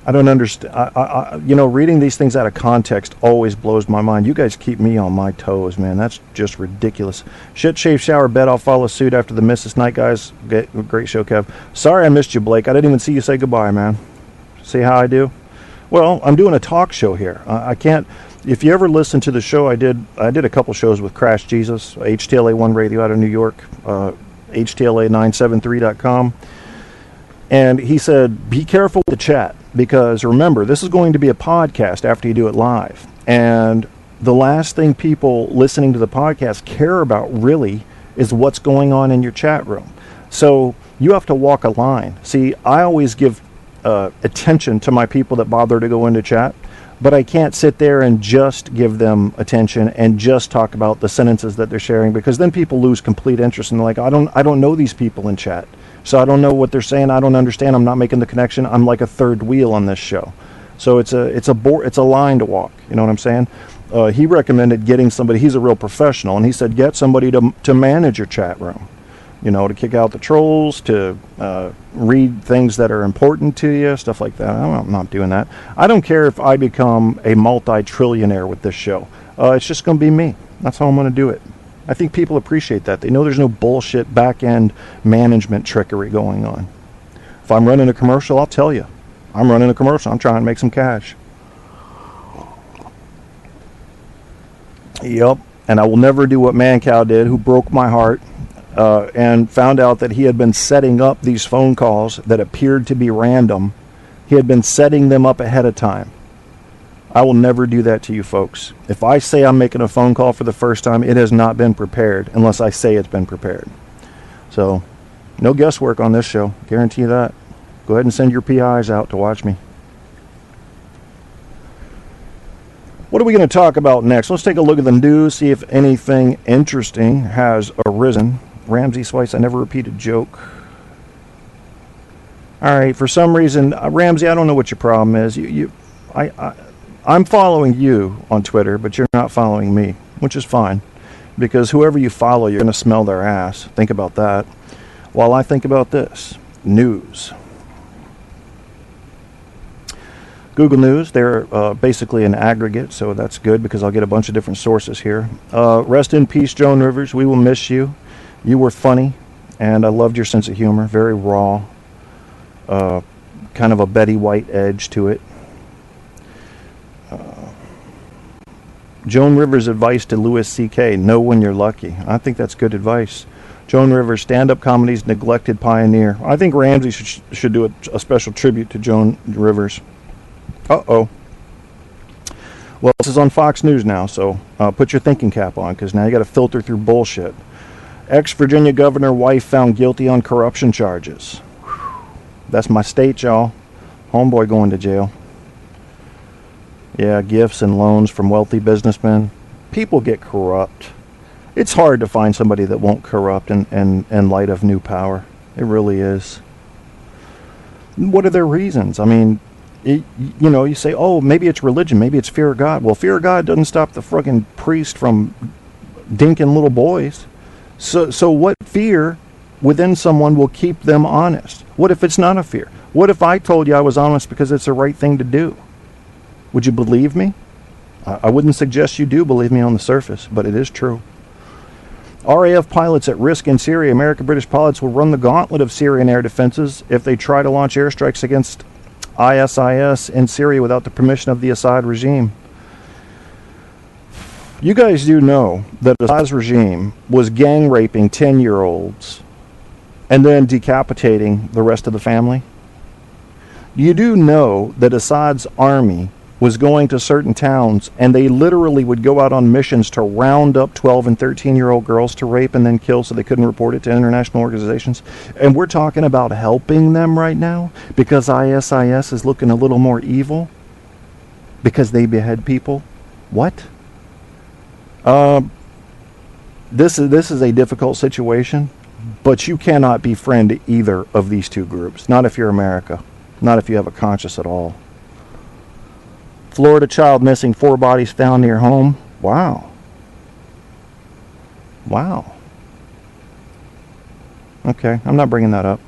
I don't understand. You know, reading these things out of context always blows my mind. You guys keep me on my toes, man. That's just ridiculous. Shit, shave, shower, bed. I'll follow suit after the miss this night, guys. Great show, Kev. Sorry I missed you, Blake. I didn't even see you say goodbye, man. See how I do? Well, I'm doing a talk show here. I can't. If you ever listen to the show, I did a couple shows with Crash Jesus, HTLA1 Radio out of New York, HTLA973.com. And he said, be careful with the chat, because remember, this is going to be a podcast after you do it live. And the last thing people listening to the podcast care about really is what's going on in your chat room. So you have to walk a line. See, I always give attention to my people that bother to go into chat, but I can't sit there and just give them attention and just talk about the sentences that they're sharing, because then people lose complete interest and they're like, I don't know these people in chat. So I don't know what they're saying. I don't understand. I'm not making the connection. I'm like a third wheel on this show. So it's a line to walk. You know what I'm saying? He recommended getting somebody. He's a real professional, and he said get somebody to manage your chat room. You know, to kick out the trolls, to read things that are important to you, stuff like that. I'm not doing that. I don't care if I become a multi-trillionaire with this show. It's just going to be me. That's how I'm going to do it. I think people appreciate that. They know there's no bullshit back-end management trickery going on. If I'm running a commercial, I'll tell you. I'm running a commercial. I'm trying to make some cash. Yep. And I will never do what Mancow did, who broke my heart and found out that he had been setting up these phone calls that appeared to be random. He had been setting them up ahead of time. I will never do that to you folks. If I say I'm making a phone call for the first time, it has not been prepared unless I say it's been prepared. So, no guesswork on this show. Guarantee that. Go ahead and send your PIs out to watch me. What are we going to talk about next? Let's take a look at the news, see if anything interesting has arisen. Ramzy Sweis, I never repeat a joke. All right, for some reason, Ramzy, I don't know what your problem is. I'm following you on Twitter, but you're not following me, which is fine. Because whoever you follow, you're going to smell their ass. Think about that. While I think about this. News. Google News, they're basically an aggregate, so that's good because I'll get a bunch of different sources here. Rest in peace, Joan Rivers. We will miss you. You were funny, and I loved your sense of humor. Very raw. Kind of a Betty White edge to it. Joan Rivers' advice to Louis C.K., know when you're lucky. I think that's good advice. Joan Rivers, stand-up comedy's neglected pioneer. I think Ramsey should do a special tribute to Joan Rivers. Uh-oh. Well, this is on Fox News now, so put your thinking cap on, because now you got to filter through bullshit. Ex-Virginia governor wife found guilty on corruption charges. Whew. That's my state, y'all. Homeboy going to jail. Yeah, gifts and loans from wealthy businessmen. People get corrupt. It's hard to find somebody that won't corrupt in light of new power. It really is. What are their reasons? I mean, you say, oh, maybe it's religion, maybe it's fear of God. Well, fear of God doesn't stop the fucking priest from dinking little boys. So what fear within someone will keep them honest? What if it's not a fear? What if I told you I was honest because it's the right thing to do? Would you believe me? I wouldn't suggest you do believe me on the surface, but it is true. RAF pilots at risk in Syria. American-British pilots will run the gauntlet of Syrian air defenses if they try to launch airstrikes against ISIS in Syria without the permission of the Assad regime. You guys do know that Assad's regime was gang raping 10-year-olds and then decapitating the rest of the family? You do know that Assad's army was going to certain towns, and they literally would go out on missions to round up 12 and 13-year-old girls to rape and then kill so they couldn't report it to international organizations. And we're talking about helping them right now because ISIS is looking a little more evil because they behead people. What? This is a difficult situation, but you cannot befriend either of these two groups. Not if you're America. Not if you have a conscience at all. Florida child missing, 4 bodies found near home. Wow. Wow. Okay, I'm not bringing that up.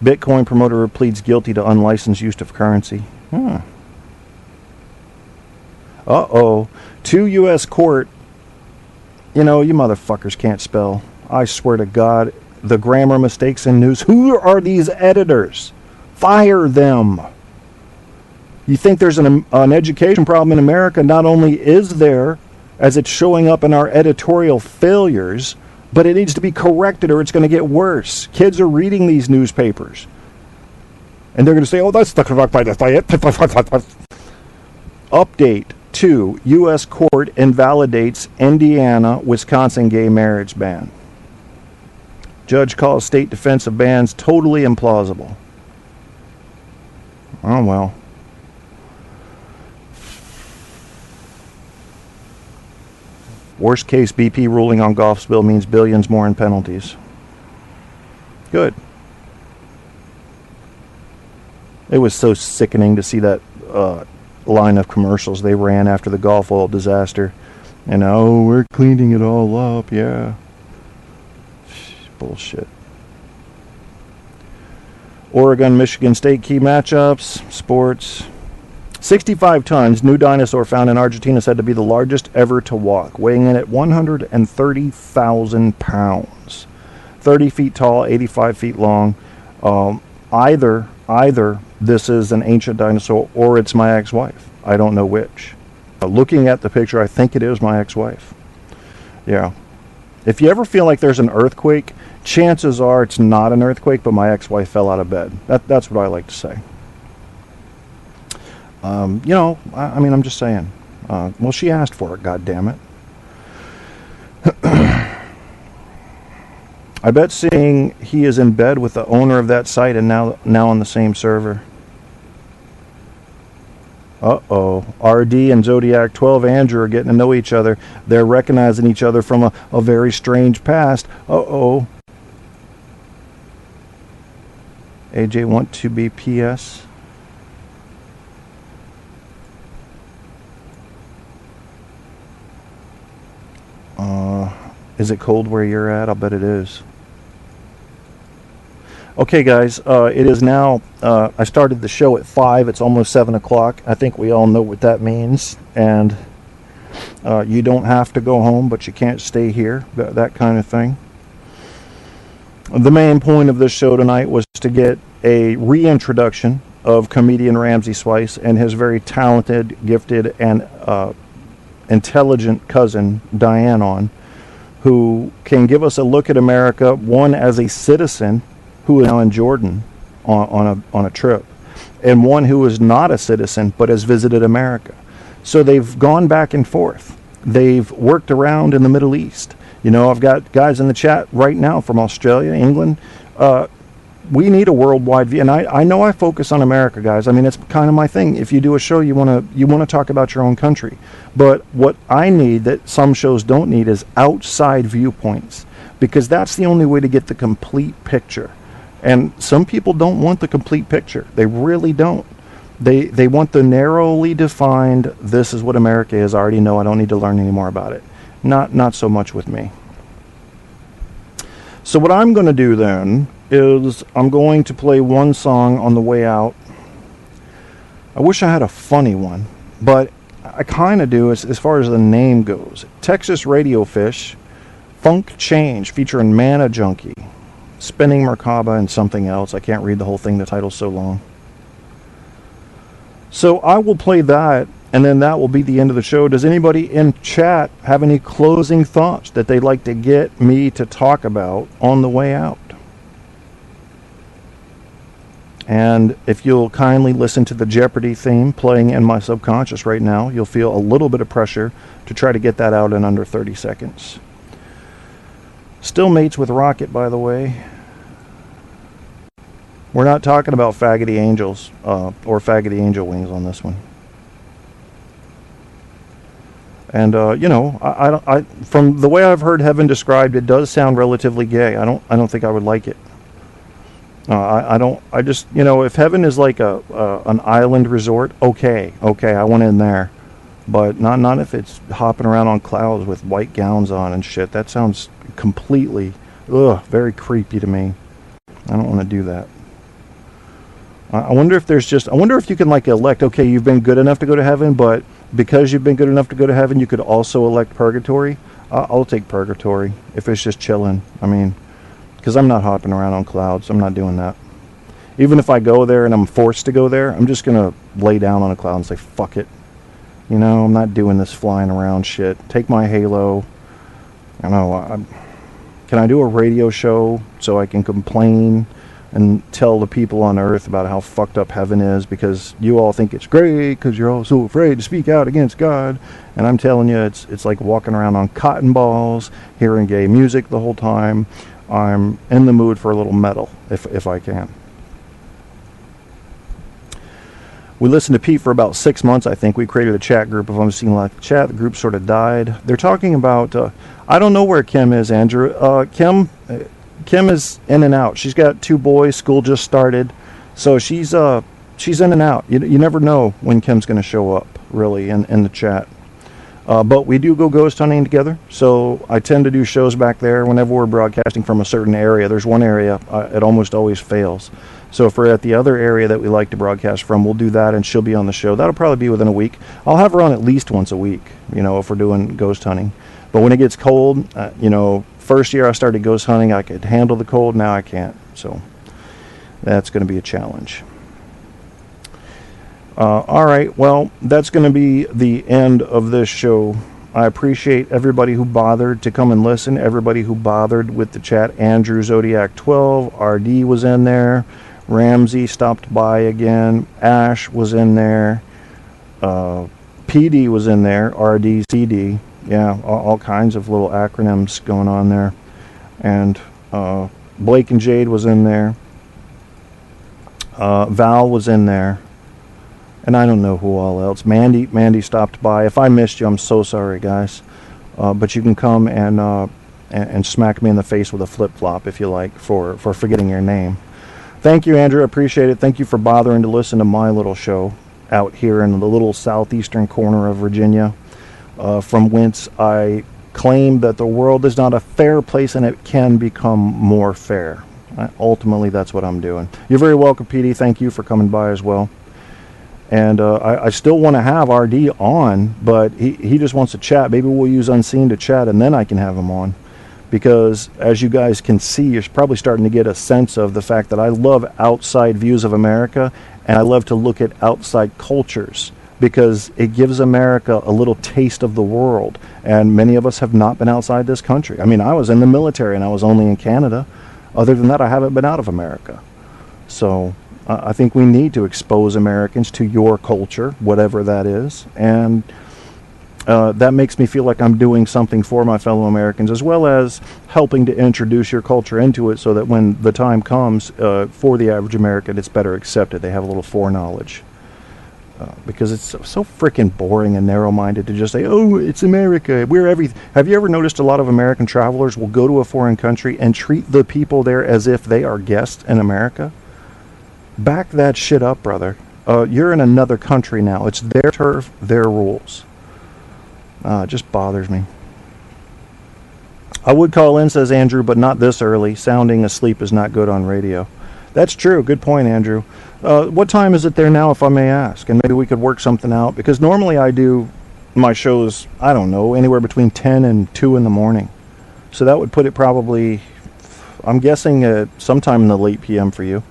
Bitcoin promoter pleads guilty to unlicensed use of currency. Uh-oh. 2 U.S. court. You motherfuckers can't spell. I swear to God, the grammar mistakes in news. Who are these editors? Fire them. You think there's an education problem in America? Not only is there, as it's showing up in our editorial failures, but it needs to be corrected or it's going to get worse. Kids are reading these newspapers. And they're going to say, oh, that's the correct way to say it. Update 2. U.S. court invalidates Indiana-Wisconsin gay marriage ban. Judge calls state defense of bans totally implausible. Oh, well. Worst case BP ruling on golf spill means billions more in penalties. Good. It was so sickening to see that line of commercials they ran after the Gulf oil disaster. And, oh, we're cleaning it all up, yeah. Bullshit. Oregon, Michigan State key matchups, sports. 65 tons, new dinosaur found in Argentina said to be the largest ever to walk, weighing in at 130,000 pounds. 30 feet tall, 85 feet long. Either this is an ancient dinosaur or it's my ex-wife. I don't know which. Looking at the picture, I think it is my ex-wife. Yeah. If you ever feel like there's an earthquake, chances are it's not an earthquake, but my ex-wife fell out of bed. That's what I like to say. I mean, I'm just saying. Well, she asked for it, goddammit. I bet seeing he is in bed with the owner of that site and now on the same server. Uh-oh. RD and Zodiac 12 Andrew are getting to know each other. They're recognizing each other from a very strange past. Uh-oh. AJ want to be PS. Is it cold where you're at? I'll bet it is. Okay, guys, it is now, I started the show at 5. It's almost 7 o'clock. I think we all know what that means. And you don't have to go home, but you can't stay here, that kind of thing. The main point of this show tonight was to get a reintroduction of comedian Ramzy Sweis and his very talented, gifted, and intelligent cousin, Diane, on, who can give us a look at America, one as a citizen who is now in Jordan on a trip, and one who is not a citizen but has visited America. So they've gone back and forth. They've worked around in the Middle East. You know, I've got guys in the chat right now from Australia, England. We need a worldwide view, and I know I focus on America, guys. I mean, it's kind of my thing. If you do a show, you want to talk about your own country. But what I need that some shows don't need is outside viewpoints, because that's the only way to get the complete picture. And some people don't want the complete picture. They really don't. They want the narrowly defined, this is what America is. I already know. I don't need to learn any more about it. Not so much with me. So what I'm going to do then is I'm going to play one song on the way out. I wish I had a funny one, but I kind of do as far as the name goes. Texas Radio Fish, Funk Change, featuring Mana Junkie, Spinning Merkaba, and something else. I can't read the whole thing. The title's so long. So I will play that, and then that will be the end of the show. Does anybody in chat have any closing thoughts that they'd like to get me to talk about on the way out? And if you'll kindly listen to the Jeopardy theme playing in my subconscious right now, you'll feel a little bit of pressure to try to get that out in under 30 seconds. Still mates with Rocket, by the way. We're not talking about faggoty angels or faggoty angel wings on this one. And you know, I from the way I've heard Heaven described, it does sound relatively gay. I don't think I would like it. I just, you know, if Heaven is like an island resort, okay, I want in there, but not if it's hopping around on clouds with white gowns on and shit. That sounds completely, very creepy to me. I don't want to do that. I wonder if you can like elect, okay, you've been good enough to go to heaven, but because you've been good enough to go to heaven, you could also elect purgatory. I'll take purgatory if it's just chilling. I mean, because I'm not hopping around on clouds. I'm not doing that. Even if I go there and I'm forced to go there, I'm just going to lay down on a cloud and say, fuck it. You know, I'm not doing this flying around shit. Take my halo. I know. Can I do a radio show so I can complain and tell the people on earth about how fucked up heaven is, because you all think it's great because you're all so afraid to speak out against God, and I'm telling you, it's like walking around on cotton balls, hearing gay music the whole time. I'm in the mood for a little metal if I can. We listened to Pete for about 6 months, I think. We created a chat group. If I'm seeing like the chat, the group sort of died. They're talking about, I don't know where Kim is, Andrew. Kim is in and out. She's got 2 boys. School just started. So she's in and out. You never know when Kim's going to show up, really, in the chat. But we do go ghost hunting together. So I tend to do shows back there whenever we're broadcasting from a certain area. There's one area, it almost always fails. So if we're at the other area that we like to broadcast from, we'll do that, and she'll be on the show. That'll probably be within a week. I'll have her on at least once a week, if we're doing ghost hunting. But when it gets cold, first year I started ghost hunting, I could handle the cold. Now I can't. So that's going to be a challenge. All right, well, that's going to be the end of this show. I appreciate everybody who bothered to come and listen, everybody who bothered with the chat. Andrew Zodiac 12, RD was in there, Ramzy stopped by again, Ash was in there, PD was in there, RD, CD, yeah, all kinds of little acronyms going on there. And Blake and Jade was in there, Val was in there. And I don't know who all else. Mandy stopped by. If I missed you, I'm so sorry, guys. But you can come and smack me in the face with a flip-flop if you like for forgetting your name. Thank you, Andrew. I appreciate it. Thank you for bothering to listen to my little show out here in the little southeastern corner of Virginia, from whence I claim that the world is not a fair place and it can become more fair. Ultimately, that's what I'm doing. You're very welcome, PD. Thank you for coming by as well. And I still want to have RD on, but he just wants to chat. Maybe we'll use Unseen to chat, and then I can have him on. Because, as you guys can see, you're probably starting to get a sense of the fact that I love outside views of America, and I love to look at outside cultures, because it gives America a little taste of the world. And many of us have not been outside this country. I mean, I was in the military, and I was only in Canada. Other than that, I haven't been out of America. So I think we need to expose Americans to your culture, whatever that is, and that makes me feel like I'm doing something for my fellow Americans, as well as helping to introduce your culture into it so that when the time comes for the average American, it's better accepted. They have a little foreknowledge. Because it's so freaking boring and narrow-minded to just say, oh, it's America. We're everything. Have you ever noticed a lot of American travelers will go to a foreign country and treat the people there as if they are guests in America? Back that shit up, brother. You're in another country now. It's their turf, their rules. It just bothers me. I would call in, says Andrew, but not this early. Sounding asleep is not good on radio. That's true. Good point, Andrew. What time is it there now, if I may ask? And maybe we could work something out. Because normally I do my shows, I don't know, anywhere between 10 and 2 in the morning. So that would put it probably, I'm guessing, sometime in the late PM for you.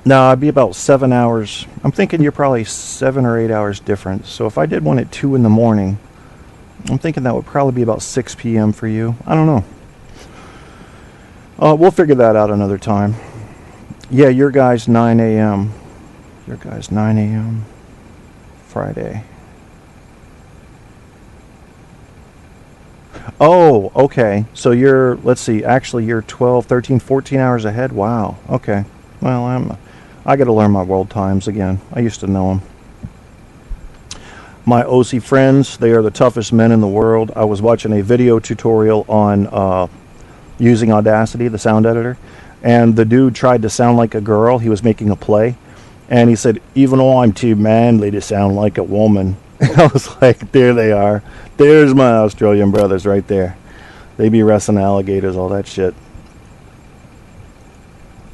No, I'd be about 7 hours. I'm thinking you're probably 7 or 8 hours difference. So if I did one at 2 in the morning, I'm thinking that would probably be about 6 p.m. for you. I don't know. We'll figure that out another time. Yeah, your guys 9 a.m. Your guys 9 a.m. Friday. Oh, okay. So you're, let's see, actually you're 12, 13, 14 hours ahead. Wow. Okay. Well, I got to learn my world times again. I used to know them. My OC friends, they are the toughest men in the world. I was watching a video tutorial on using Audacity, the sound editor, and the dude tried to sound like a girl. He was making a play, and he said, even though I'm too manly to sound like a woman. And I was like, there they are. There's my Australian brothers right there. They be wrestling alligators, all that shit.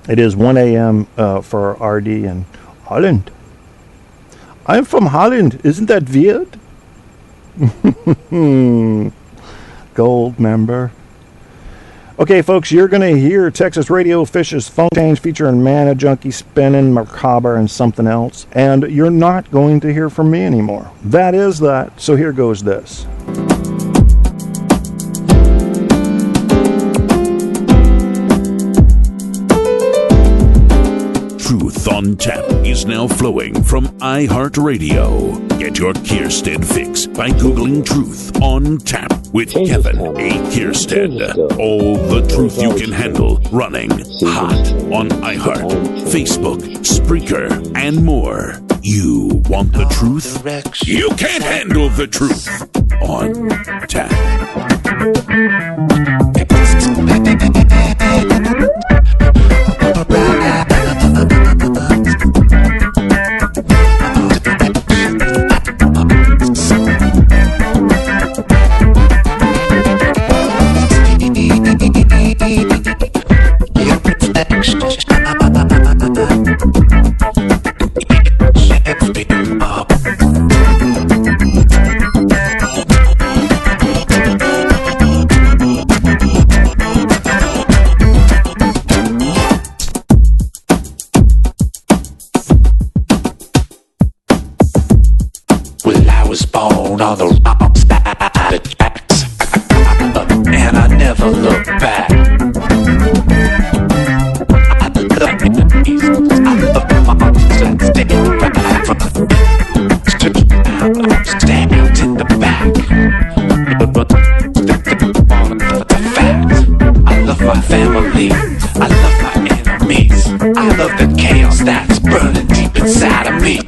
It is 1 a.m. For RD in Holland. I'm from Holland. Isn't that weird? Gold member. Okay, folks, you're going to hear Texas Radio Fish's Funk Change featuring Mana Junkie, Spinning, Macabre, and something else. And you're not going to hear from me anymore. That is that. So here goes this. Truth on Tap is now flowing from iHeartRadio. Get your Kierstead fix by Googling Truth on Tap with Kevin A. Kierstead. All the truth you can handle running hot on iHeart, Facebook, Spreaker, and more. You want the truth? You can't handle the truth on Tap. on the wrong side of the tracks. And I never look back. I love enemies. I love monsters that stay right from stand out in the back. The facts. I love my family. I love my enemies. I love the chaos that's burning deep inside of me.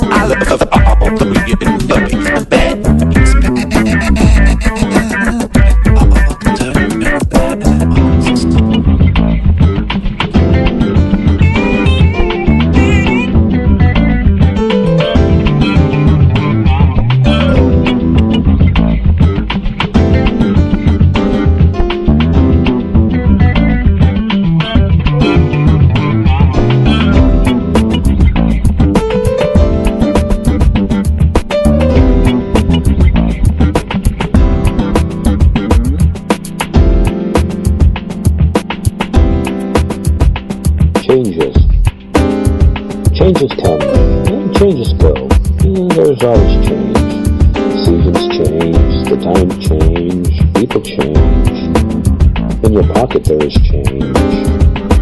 I love all the bad. Changes come, and changes go, and there's always change. Seasons change, the time change, people change. In your pocket there is change,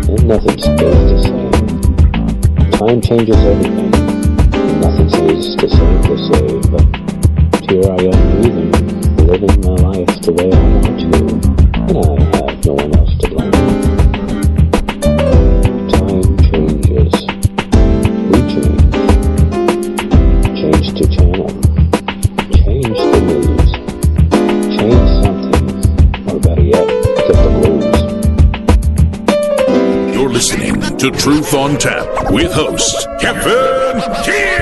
and nothing stays the same. Time changes everything, and nothing stays the same per se, but here I am breathing, living my life the way I want to, and I have no one else to blame. Time changes. We change. Change to channel. Change the news. Change something. Or better yet, get the blues. You're listening to Truth on Tap with host Kevin Kierstead.